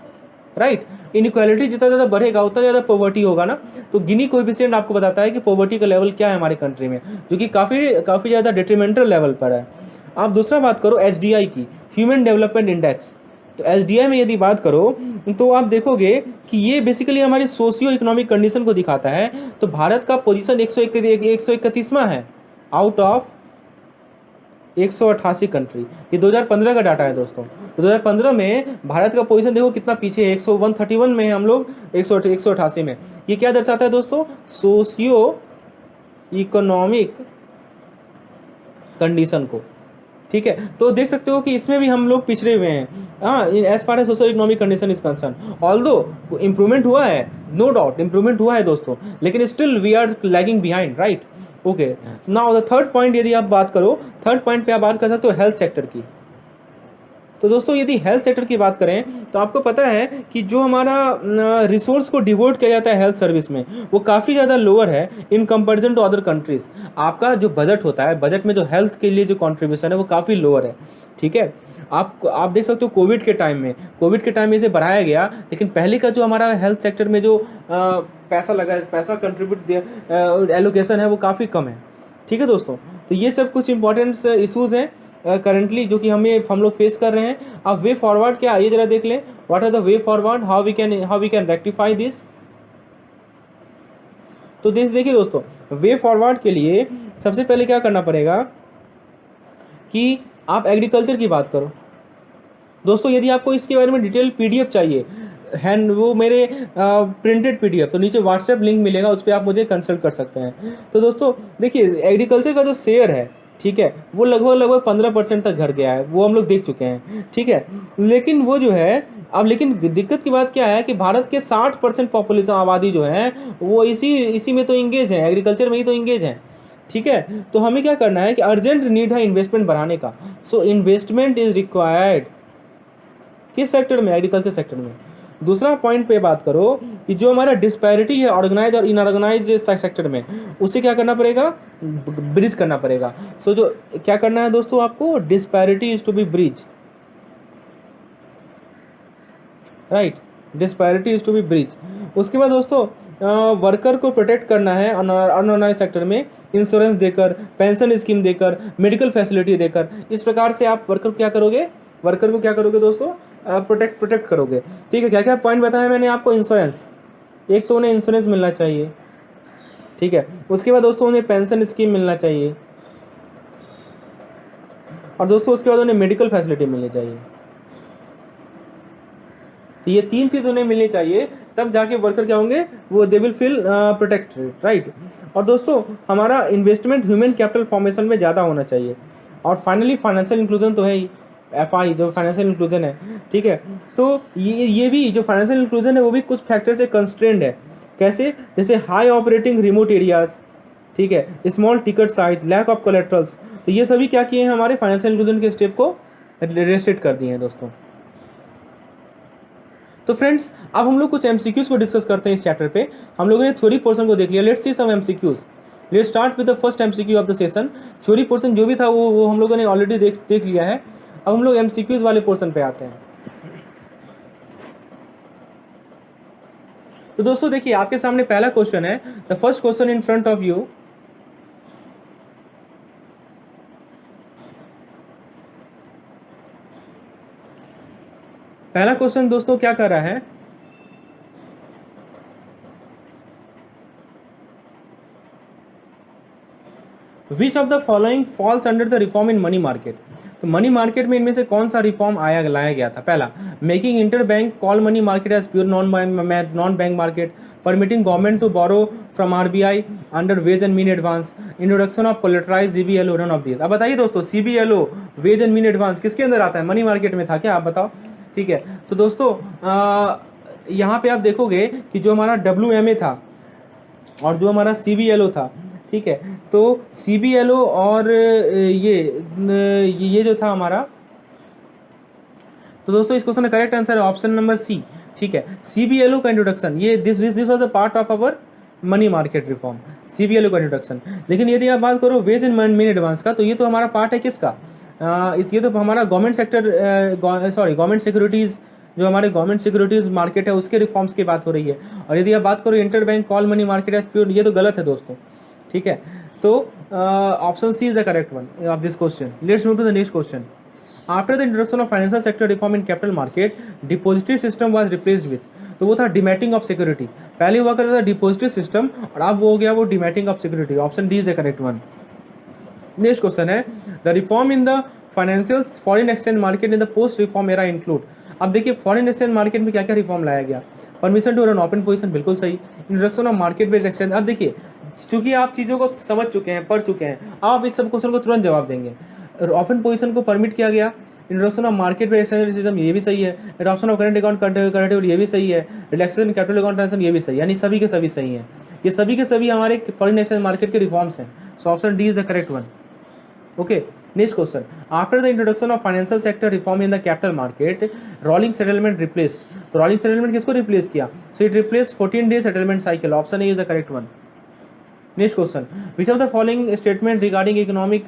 right. Inequality जितना ज़्यादा बढ़ेगा उतना ज़्यादा पॉवर्टी होगा ना। तो गिनी कोएफिशिएंट आपको बताता है कि पॉवर्टी का लेवल क्या है हमारे कंट्री में, जो कि काफ़ी ज़्यादा डिट्रीमेंटल लेवल पर है। आप दूसरा बात करो एसडीआई की, ह्यूमन डेवलपमेंट इंडेक्स। तो एसडीआई में यदि बात करो तो आप देखोगे कि ये बेसिकली हमारी सोशियो इकोनॉमिक कंडीशन को दिखाता है। तो भारत का पोजीशन 131वां है आउट ऑफ 188 कंट्री। ये 2015 का डाटा है दोस्तों। तो 2015 में भारत का पोजीशन देखो कितना पीछे है, 131 में है हम लोग, 188 में। ये क्या दर्शाता है दोस्तों, सोशियो इकोनॉमिक कंडीशन को, ठीक है। तो देख सकते हो कि इसमें भी हम लोग पिछड़े हुए हैं, हाँ, as far as social economic condition is concern. Although improvement हुआ है, नो डाउट इम्प्रूवमेंट हुआ है दोस्तों, लेकिन still we are lagging behind, right. Okay, now the third point, यदि आप बात करो, थर्ड पॉइंट पे आप बात कर सकते हो हेल्थ सेक्टर की। तो दोस्तों यदि हेल्थ सेक्टर की बात करें तो आपको पता है कि जो हमारा रिसोर्स को डिवोट किया जाता है हेल्थ सर्विस में, वो काफ़ी ज़्यादा लोअर है in comparison to other countries. आपका जो बजट होता है, बजट में जो हेल्थ के लिए जो कंट्रीब्यूशन है वो काफ़ी लोअर है, ठीक है। आप देख सकते हो कोविड के टाइम में इसे बढ़ाया गया, लेकिन पहले का जो हमारा हेल्थ सेक्टर में जो पैसा कंट्रीब्यूट एलोकेशन है वो काफ़ी कम है, ठीक है दोस्तों। तो ये सब कुछ इंपॉर्टेंट इशूज़ हैं करंटली जो कि हम लोग फेस कर रहे हैं। अब वे फॉरवर्ड क्या, आइए जरा देख लें, what are the way forward, how we can rectify this. तो देखिए दोस्तों, वे फॉरवर्ड के लिए सबसे पहले क्या करना पड़ेगा कि आप एग्रीकल्चर की बात करो दोस्तों। यदि आपको इसके बारे में डिटेल पीडीएफ चाहिए, वो मेरे प्रिंटेड पीडीएफ, तो नीचे व्हाट्सएप लिंक मिलेगा, उस पर आप मुझे कंसल्ट कर सकते हैं। तो दोस्तों देखिए, एग्रीकल्चर का जो शेयर है, ठीक है, वो लगभग 15% तक घट गया है, वो हम लोग देख चुके हैं, ठीक है। लेकिन वो जो है अब, लेकिन दिक्कत की बात क्या है कि भारत के 60% पॉपुलेशन आबादी जो है वो इसी में तो इंगेज है, एग्रीकल्चर में ही तो इंगेज है, ठीक है। तो हमें क्या करना है कि अर्जेंट नीड है इन्वेस्टमेंट बढ़ाने का। सो इन्वेस्टमेंट इज रिक्वायर्ड किस सेक्टर में, एग्रीकल्चर सेक्टर में। दूसरा पॉइंट पे बात करो कि जो हमारा डिस्पैरिटी है ऑर्गेनाइज और इनऑर्गेनाइज सेक्टर में, उसे क्या करना पड़ेगा, ब्रिज करना पड़ेगा। सो जो क्या करना है दोस्तों, आपको disparity is to be bridge, right, disparity is to be bridge. उसके बाद दोस्तों वर्कर को प्रोटेक्ट करना है अनऑर्गेनाइज सेक्टर में, इंश्योरेंस देकर, पेंशन स्कीम देकर, मेडिकल फैसिलिटी देकर। इस प्रकार से आप वर्कर को क्या करोगे दोस्तों, प्रोटेक्ट करोगे। ठीक है, क्या क्या पॉइंट बताया मैंने आपको, इंश्योरेंस, एक तो उन्हें इंश्योरेंस मिलना चाहिए, ठीक है, उसके बाद दोस्तों उन्हें पेंशन स्कीम मिलना चाहिए, और दोस्तों उसके बाद उन्हें मेडिकल फैसिलिटी मिलनी चाहिए। तो ये 3 चीज़ उन्हें मिलनी चाहिए, तब जाके वर्कर क्या होंगे, वो they will feel protected, right. और दोस्तों हमारा इन्वेस्टमेंट ह्यूमन कैपिटल फॉर्मेशन में ज़्यादा होना चाहिए। और फाइनली फाइनेंशियल इंक्लूजन तो है ही, FI जो फाइनेंशियल इंक्लूजन है, ठीक है। तो ये भी जो फाइनेंशियल इंक्लूजन है वो भी कुछ फैक्टर से कंस्ट्रेंड है। कैसे, जैसे हाई ऑपरेटिंग रिमोट एरियाज, ठीक है, small ticket size, lack of collaterals. तो ये सभी क्या किए हैं, हमारे फाइनेंशियल इंक्लूजन के स्टेप को रेस्ट्रिक्ट कर दिए हैं दोस्तों। तो फ्रेंड्स अब हम लोग कुछ MCQs को डिस्कस करते हैं इस चैप्टर पे। हम लोगों ने थ्योरी पोर्शन को देख लिया, let's see some MCQs। Let's start with the first MCQ of the session. Theory portion जो भी था वो हम लोगों ने ऑलरेडी देख लिया है। अब हम लोग MCQs वाले पोर्शन पे आते हैं। तो दोस्तों देखिए आपके सामने पहला क्वेश्चन है, the first question in front of you. पहला क्वेश्चन दोस्तों क्या कर रहा है, विच of the following falls under the reform in money market. तो मनी मार्केट में इनमें से कौन सा रिफॉर्म लाया गया था। पहला, making inter bank call money market as pure non bank market, permitting government to borrow from RBI under ways and mean advance, introduction of collateralised CBLO, none of this. अब बताइए दोस्तों, CBLO ways and mean advance किसके अंदर आता है, money market में था क्या, आप बताओ। ठीक है, तो दोस्तों यहाँ पे आप देखोगे कि जो हमारा WMA था और जो हमारा CBLO था, ठीक है, तो CBLO और ये जो था हमारा, तो दोस्तों इस क्वेश्चन का करेक्ट आंसर है ऑप्शन नंबर C। ठीक है, CBLO का इंट्रोडक्शन, ये this was a part of our money market reform, CBLO का इंट्रोडक्शन। लेकिन यदि आप बात करो वेज एंड मीन एडवांस का, तो ये तो हमारा पार्ट है किसका, ये तो हमारा गवर्नमेंट सेक्टर, गवर्नमेंट सिक्योरिटीज़, जो हमारे गवर्नमेंट सिक्योरिटीज़ मार्केट है उसके रिफॉर्म्स की बात हो रही है। और यदि आप बात करो inter bank call money market as pure, ये तो गलत है दोस्तों। ठीक है, तो option C is the correct one of this question. Let's move to the next question. After the introduction of financial sector reform in capital market, depository system was replaced with, तो वो था डिमैटिंग ऑफ सिक्योरिटी। पहले हुआ करता था depository system और अब वो हो गया वो dematting of security. Option D is the correct one. Next question है, the reform in the financial foreign exchange market in the post reform era include. अब देखिए फॉरेन एक्सचेंज मार्केट में क्या क्या रिफॉर्म लाया गया। Permission to run open position, बिल्कुल सही। Introduction of market based exchange. अब देखिए चूंकि आप चीज़ों को समझ चुके हैं, पढ़ चुके हैं, आप इस सब क्वेश्चन को तुरंत जवाब देंगे। ओपन पोजीशन को परमिट किया गया, introduction of market based exchange system, ये भी सही है। Adoption of current account control, ये भी सही है। रिलैक्सेशन कैपिटल अकाउंट ट्रांजेक्शन, ये भी सही है। यानी सभी के सभी सही हैं, ये सभी के सभी हमारे फॉरेन एक्सचेंज मार्केट के रिफॉर्म्स हैं। So option D is the correct one. Okay, next question, after the introduction of financial sector reform in the capital market, rolling settlement replaced. तो रोलिंग सेटलमेंट किसको रिप्लेस किया, so it replace 14 day settlement cycle. Option A is the correct one. Next question, which of the following statement regarding economic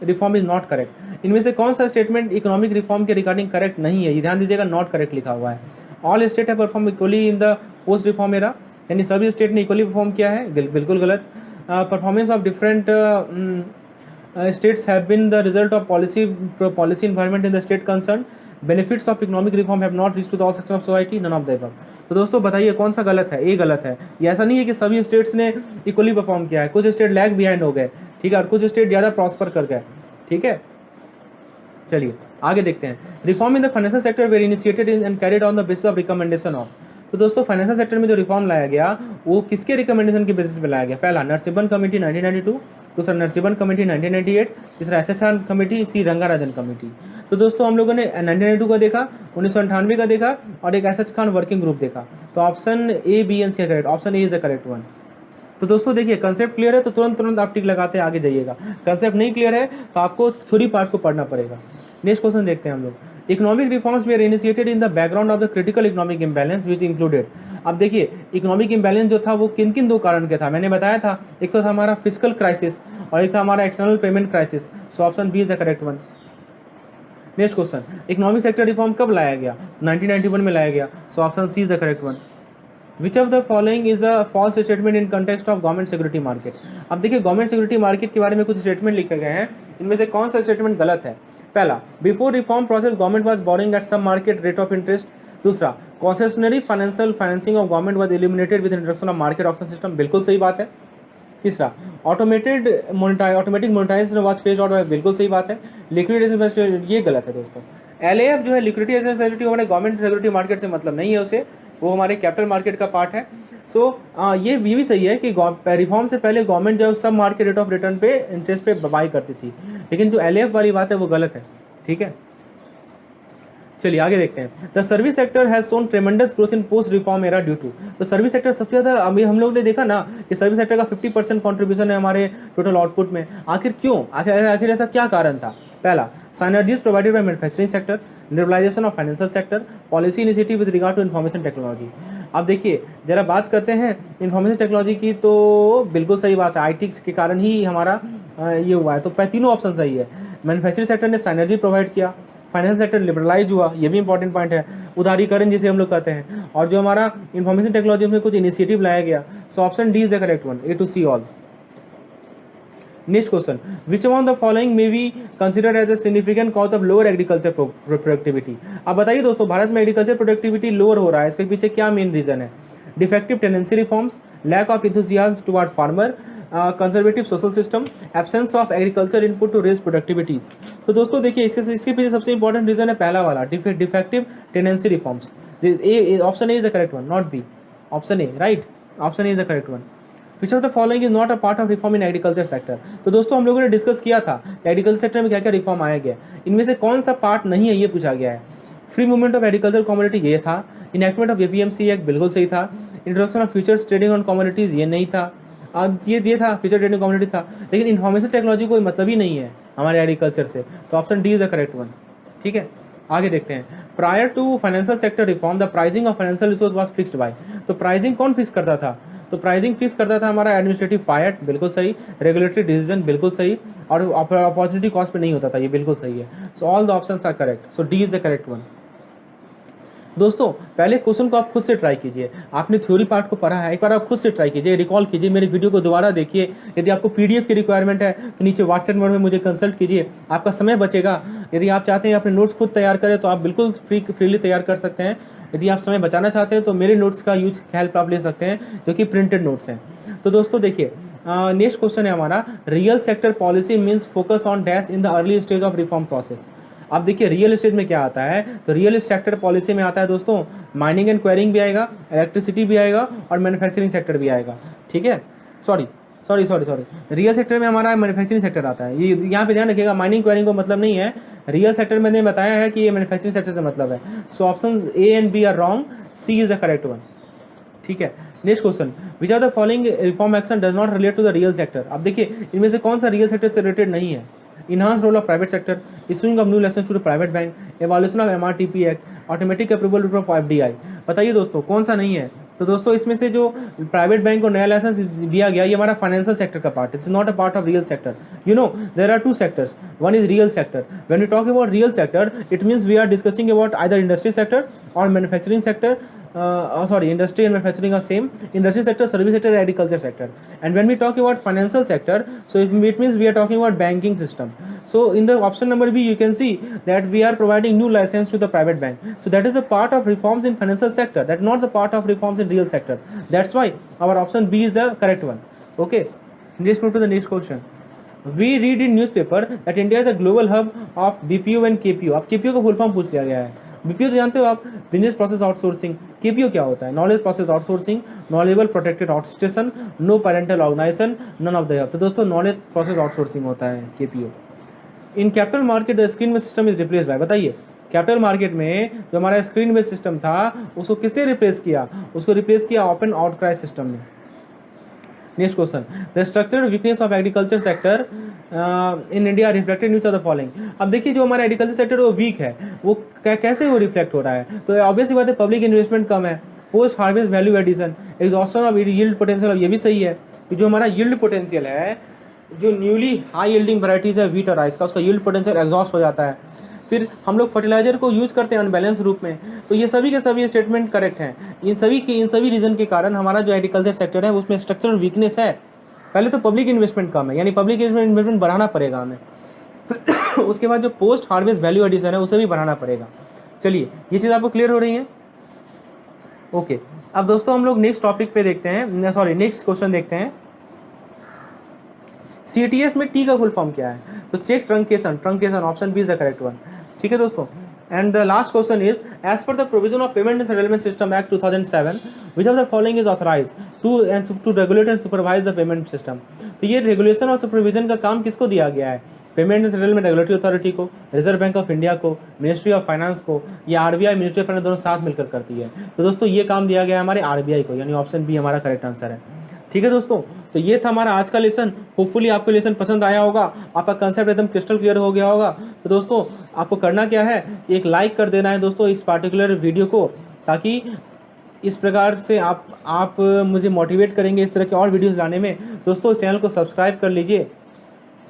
reform is not correct. इनमें से कौन सा statement economic reform के regarding correct नहीं है, ये ध्यान दीजिएगा, नॉट करेक्ट लिखा हुआ है। ऑल स्टेट है perform equally in the post reform era, यानी सभी स्टेट ने इक्वली परफॉर्म किया है, बिल्कुल गलत। Performance of different states have been the result of policy environment in the state concerned. Benefits of economic reform have not reached to the all sections of society, none of the above। तो दोस्तों बताइए कौन सा गलत है, ये गलत है। ये ऐसा नहीं है कि सभी स्टेट्स ने इक्वली परफॉर्म किया है, कुछ स्टेट लैग बिहाइंड हो गए, ठीक है, और कुछ स्टेट ज़्यादा प्रॉस्पर कर गए। ठीक है, चलिए आगे देखते हैं। Reform in the financial sector were initiated and carried on the basis of recommendation of. तो दोस्तों फाइनेंशियल सेक्टर में जो रिफॉर्म लाया गया वो किसके रिकमेंडेशन के बेसिस पे लाया गया। पहला नरसिम्हन कमेटी 1992, दूसरा नरसिम्हन कमेटी 1998, तीसरा SHR committee, C Rangarajan committee. तो दोस्तों हम लोगों ने 1992 का देखा, 1998 का देखा और एक SH खान वर्किंग ग्रुप देखा। तो option A, B and C correct, option A is the correct one. तो दोस्तों देखिए कंसेप्ट क्लियर है तो तुरंत आप टिक लगाते आगे जाइएगा। कंसेप्ट नहीं क्लियर है तो आपको थ्योरी पार्ट को पढ़ना पड़ेगा। नेक्स्ट क्वेश्चन देखते हैं हम लोग। Economic reforms were initiated in the background of the critical economic imbalance which included. अब देखिए इकोनॉमिक इंबैलेंस जो था वो किन किन दो कारण के था, मैंने बताया था, एक तो था हमारा फिजिकल क्राइसिस और एक था हमारा external payment crisis. So option B is the correct one. Next question, economic sector reform कब लाया गया? 1991 में लाया गया। So option C is the correct one. Which of the following is the false statement in context of government security market? अब देखिए government security market के बारे में कुछ स्टेटमेंट लिखे गए हैं, इनमें से कौन सा स्टेटमेंट गलत है? पहला, before reform process government was borrowing at sub market rate of interest. दूसरा, concessionary financial financing of government was eliminated with introduction of market auction system, बिल्कुल सही बात है। तीसरा, automatic monetisation was phased out, बिल्कुल सही बात है। लिक्विडिटी फैसिलिटी, ये गलत है दोस्तों। LAF जो है लिक्विडिटी एजेंट फैसिलिटी, हमारे गवर्नमेंट सिक्योरिटी मार्केट से मतलब नहीं है उसे, वो हमारे कैपिटल मार्केट का पार्ट है। सो ये भी सही है कि रिफॉर्म से पहले गवर्नमेंट जो सब मार्केट रेट ऑफ रिटर्न पे इंटरेस्ट पे बाई करती थी, लेकिन जो LAF वाली बात है वो गलत है, ठीक है। चलिए आगे देखते हैं। The service sector has shown tremendous growth in post reform era due to. तो सर्विस सेक्टर सबसे ज़्यादा, अभी हम लोग ने देखा ना कि सर्विस सेक्टर का 50% कॉन्ट्रीब्यूशन है हमारे टोटल आउटपुट में। आखिर क्यों, आखिर ऐसा क्या कारण था? पहला, synergies provided by manufacturing sector, liberalisation of financial sector, policy initiative with regard to information technology. अब देखिए जरा बात करते हैं इन्फॉर्मेशन टेक्नोलॉजी की, तो बिल्कुल सही बात है, IT के कारण ही हमारा ये हुआ है, तो तीनों ऑप्शन सही है। मैन्युफैक्चरिंग सेक्टर ने साइनर्जी प्रोवाइड किया, फाइनेंशियल सेक्टर लिबरलाइज हुआ, ये भी इंपॉर्टेंट पॉइंट है, उदारीकरण जिसे हम लोग कहते हैं, और जो हमारा इन्फॉर्मेशन टेक्नोलॉजी में कुछ इनिशिएटिव लाया गया। So option D is the correct one, A to C all. Next question, which among the following may be considered as a significant cause of lower agriculture productivity? अब बताइए दोस्तों, भारत में agriculture productivity lower हो रहा है, इसके पीछे क्या मेन रीजन है? Defective tendency reforms, lack of enthusiasm toward farmer, conservative social system, absence of agriculture input to raise productivities. तो दोस्तों देखिए इसके पीछे सबसे इंपॉर्टेंट रीजन है पहला वाला, defective tendency reforms. Option A is the correct one, not be, option A, right, option A is the correct one. Which of the following is not a part of reform in agriculture sector? तो दोस्तों हम लोगों ने discuss किया था agriculture sector में क्या क्या रिफॉर्म आया गया, इनमें से कौन सा पार्ट नहीं है ये पूछा गया है। Free movement of agriculture commodity ये था, इनएक्टमेंट ऑफ APMC एक्ट बिल्कुल सही था, introduction of futures trading on commodities ये नहीं था, अब ये था फ्यूचर ट्रेडिंग कम्युनिटी था, लेकिन इन्फॉर्मेशन टेक्नोलॉजी कोई मतलब ही नहीं है हमारे एग्रीकल्चर से, तो option D is the correct one, ठीक है। आगे देखते हैं, prior to financial sector reform the pricing of financial resource was fixed by. तो प्राइसिंग कौन फिक्स करता था? तो प्राइसिंग फिक्स करता था हमारा एडमिनिस्ट्रेटिव फायट, बिल्कुल सही, रेगुलेटरी डिसीजन बिल्कुल सही, और अपॉर्चुनिटी कॉस्ट पे नहीं होता था, ये बिल्कुल सही है। So all the options are correct, so D is the correct one. दोस्तों पहले क्वेश्चन को आप खुद से ट्राई कीजिए, आपने थ्योरी पार्ट को पढ़ा है, एक बार आप खुद से ट्राई कीजिए, रिकॉल कीजिए, मेरी वीडियो को दोबारा देखिए। यदि आपको PDF की रिक्वायरमेंट है तो नीचे व्हाट्सएप नंबर में मुझे कंसल्ट कीजिए, आपका समय बचेगा। यदि आप चाहते हैं अपने नोट्स खुद तैयार करें तो आप बिल्कुल फ्रीली तैयार कर सकते हैं। यदि आप समय बचाना चाहते हैं तो मेरे नोट्स का यूज हेल्प आप ले सकते हैं, जो कि प्रिंटेड नोट्स हैं। तो दोस्तों देखिए नेक्स्ट क्वेश्चन है हमारा, real sector policy means focus on dash in the early stage of reform process. अब देखिए रियल एस्टेट में क्या आता है, तो रियल सेक्टर पॉलिसी में आता है दोस्तों माइनिंग एंड क्वेरिंग भी आएगा, इलेक्ट्रिसिटी भी आएगा, और मैन्युफैक्चरिंग सेक्टर भी आएगा, ठीक है। सॉरी रियल सेक्टर में हमारा मैन्युफैक्चरिंग सेक्टर आता है, ये यहाँ पे ध्यान रखिएगा, माइनिंग क्वेरिंग को मतलब नहीं है, रियल सेक्टर मैंने बताया है कि ये मैन्युफैक्चरिंग सेक्टर से मतलब है। So option A and B are wrong, C is the correct one, ठीक है। Next question, which are the following reform action does not relate to the real sector. अब देखिए इनमें से कौन सा रियल सेक्टर से रिलेटेड नहीं है? Enhanced role of private sector, issuing of new license to the private bank, evaluation of MRTP Act, automatic approval of FDI। बताइए दोस्तों कौन सा नहीं है? तो दोस्तों इसमें से जो प्राइवेट बैंक को नया लाइसेंस दिया गया ये हमारा फाइनेंशियल सेक्टर का part, it's not a part of real sector. You know there are two sectors, one is real sector. When we talk about real sector it means we are discussing about either industry sector और manufacturing sector, industry and manufacturing are same, industry sector, service sector, agriculture sector. And when we talk about financial sector, so it means we are talking about banking system. So in the option number B you can see that we are providing new license to the private bank, so that is a part of reforms in financial sector, that not the part of reforms in real sector. That's why our option B is the correct one. Okay, let's move to the next question. We read in newspaper that India is a global hub of BPO and KPO. अब KPO का full form पूछ लिया गया है। BPO तो जानते हो आप, बिजनेस प्रोसेस आउटसोर्सिंग। KPO क्या होता है? Knowledge process outsourcing, knowledgeable protected outstation, no parental organization, none of the above. तो दोस्तों नॉलेज प्रोसेस आउटसोर्सिंग होता है KPO। In capital market the screen based system is replace by. बताइए capital market में जो हमारा स्क्रीन बेस्ड सिस्टम था उसको किससे रिप्लेस किया? उसको रिप्लेस किया ओपन आउटक्राई सिस्टम में। Next question, the structural weakness of agriculture sector in India reflected news of the following. अब देखिए जो हमारा एग्रीकल्चर सेक्टर वो वीक है, वो कैसे वो रिफ्लेक्ट हो रहा है? तो ऑब्वियसली बात है पब्लिक इन्वेस्टमेंट कम है, post harvest value addition, exhaustion of yield potential. ये भी सही है कि जो हमारा यील्ड पोटेंशियल है, जो न्यूली हाई यील्डिंग वैराइटीज है वीट और राइस का, उसका यील्ड पोटेंशियल एग्जॉस्ट हो जाता है। फिर हम लोग फर्टिलाइजर को यूज़ करते हैं अनबैलेंस रूप में। तो ये सभी के सभी स्टेटमेंट करेक्ट हैं। इन सभी रीज़न के कारण हमारा जो एग्रीकल्चर सेक्टर है उसमें स्ट्रक्चरल वीकनेस है। पहले तो पब्लिक इन्वेस्टमेंट कम है, यानी पब्लिक इन्वेस्टमेंट बढ़ाना पड़ेगा हमें। उसके बाद जो पोस्ट हार्वेस्ट वैल्यू एडिशन है उसे भी बढ़ाना पड़ेगा। चलिए, ये चीज़ आपको क्लियर हो रही है? ओके, अब दोस्तों हम लोग नेक्स्ट टॉपिक पे देखते हैं, नेक्स्ट क्वेश्चन देखते हैं। CTS में टी का फुल फॉर्म क्या है? तो check truncation, option B is the correct one. ठीक है दोस्तों, and the last question is as per the provision of payment and settlement system act 2007 which of the following is authorize to regulate and supervise the payment system. तो ये regulation और supervision का काम किसको दिया गया है? Payment and settlement regulatory authority को, रिजर्व बैंक ऑफ इंडिया को, मिनिस्ट्री ऑफ फाइनेंस को, या RBI, मिनिस्ट्री ऑफ फाइनेंस, दोनों साथ मिलकर करती है। तो दोस्तों ये काम दिया गया है हमारे RBI को, यानी ऑप्शन बी हमारा करेक्ट आंसर है। ठीक है दोस्तों, तो ये था हमारा आज का लेसन। होपफुली आपको लेसन पसंद आया होगा, आपका कंसेप्ट एकदम क्रिस्टल क्लियर हो गया होगा। तो दोस्तों आपको करना क्या है, एक लाइक कर देना है दोस्तों इस पार्टिकुलर वीडियो को, ताकि इस प्रकार से आप मुझे मोटिवेट करेंगे इस तरह के और वीडियोस लाने में। दोस्तों चैनल को सब्सक्राइब कर लीजिए,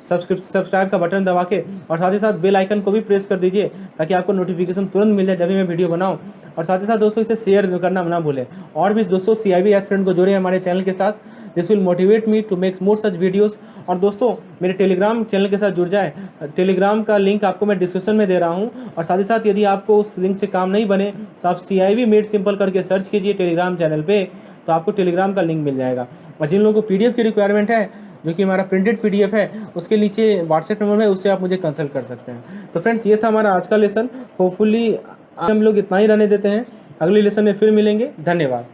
सब्सक्राइब का बटन दबा के, और साथ ही साथ बेल आइकन को भी प्रेस कर दीजिए ताकि आपको नोटिफिकेशन तुरंत मिल जाए जब भी मैं वीडियो बनाऊं। और साथ ही साथ दोस्तों इसे शेयर करना ना भूलें। और भी दोस्तों CIB एस्पिरेंट को जोड़े हमारे चैनल के साथ, this will motivate me to make more such videos. और दोस्तों मेरे टेलीग्राम चैनल के साथ जुड़ जाए, टेलीग्राम का लिंक आपको मैं डिस्क्रिप्शन में दे रहा हूँ। और साथ ही साथ यदि आपको उस लिंक से काम नहीं बने तो आप CIB मेड सिंपल करके सर्च कीजिए टेलीग्राम चैनल पे, तो आपको टेलीग्राम का लिंक मिल जाएगा। और जिन लोगों को PDF की रिक्वायरमेंट है, जो कि हमारा प्रिंटेड PDF है, उसके नीचे व्हाट्सएप नंबर है, उससे आप मुझे कंसल्ट कर सकते हैं। तो फ्रेंड्स ये था हमारा आज का लेसन। होपफुली हम लोग इतना ही रहने देते हैं, अगले लेसन में फिर मिलेंगे। धन्यवाद।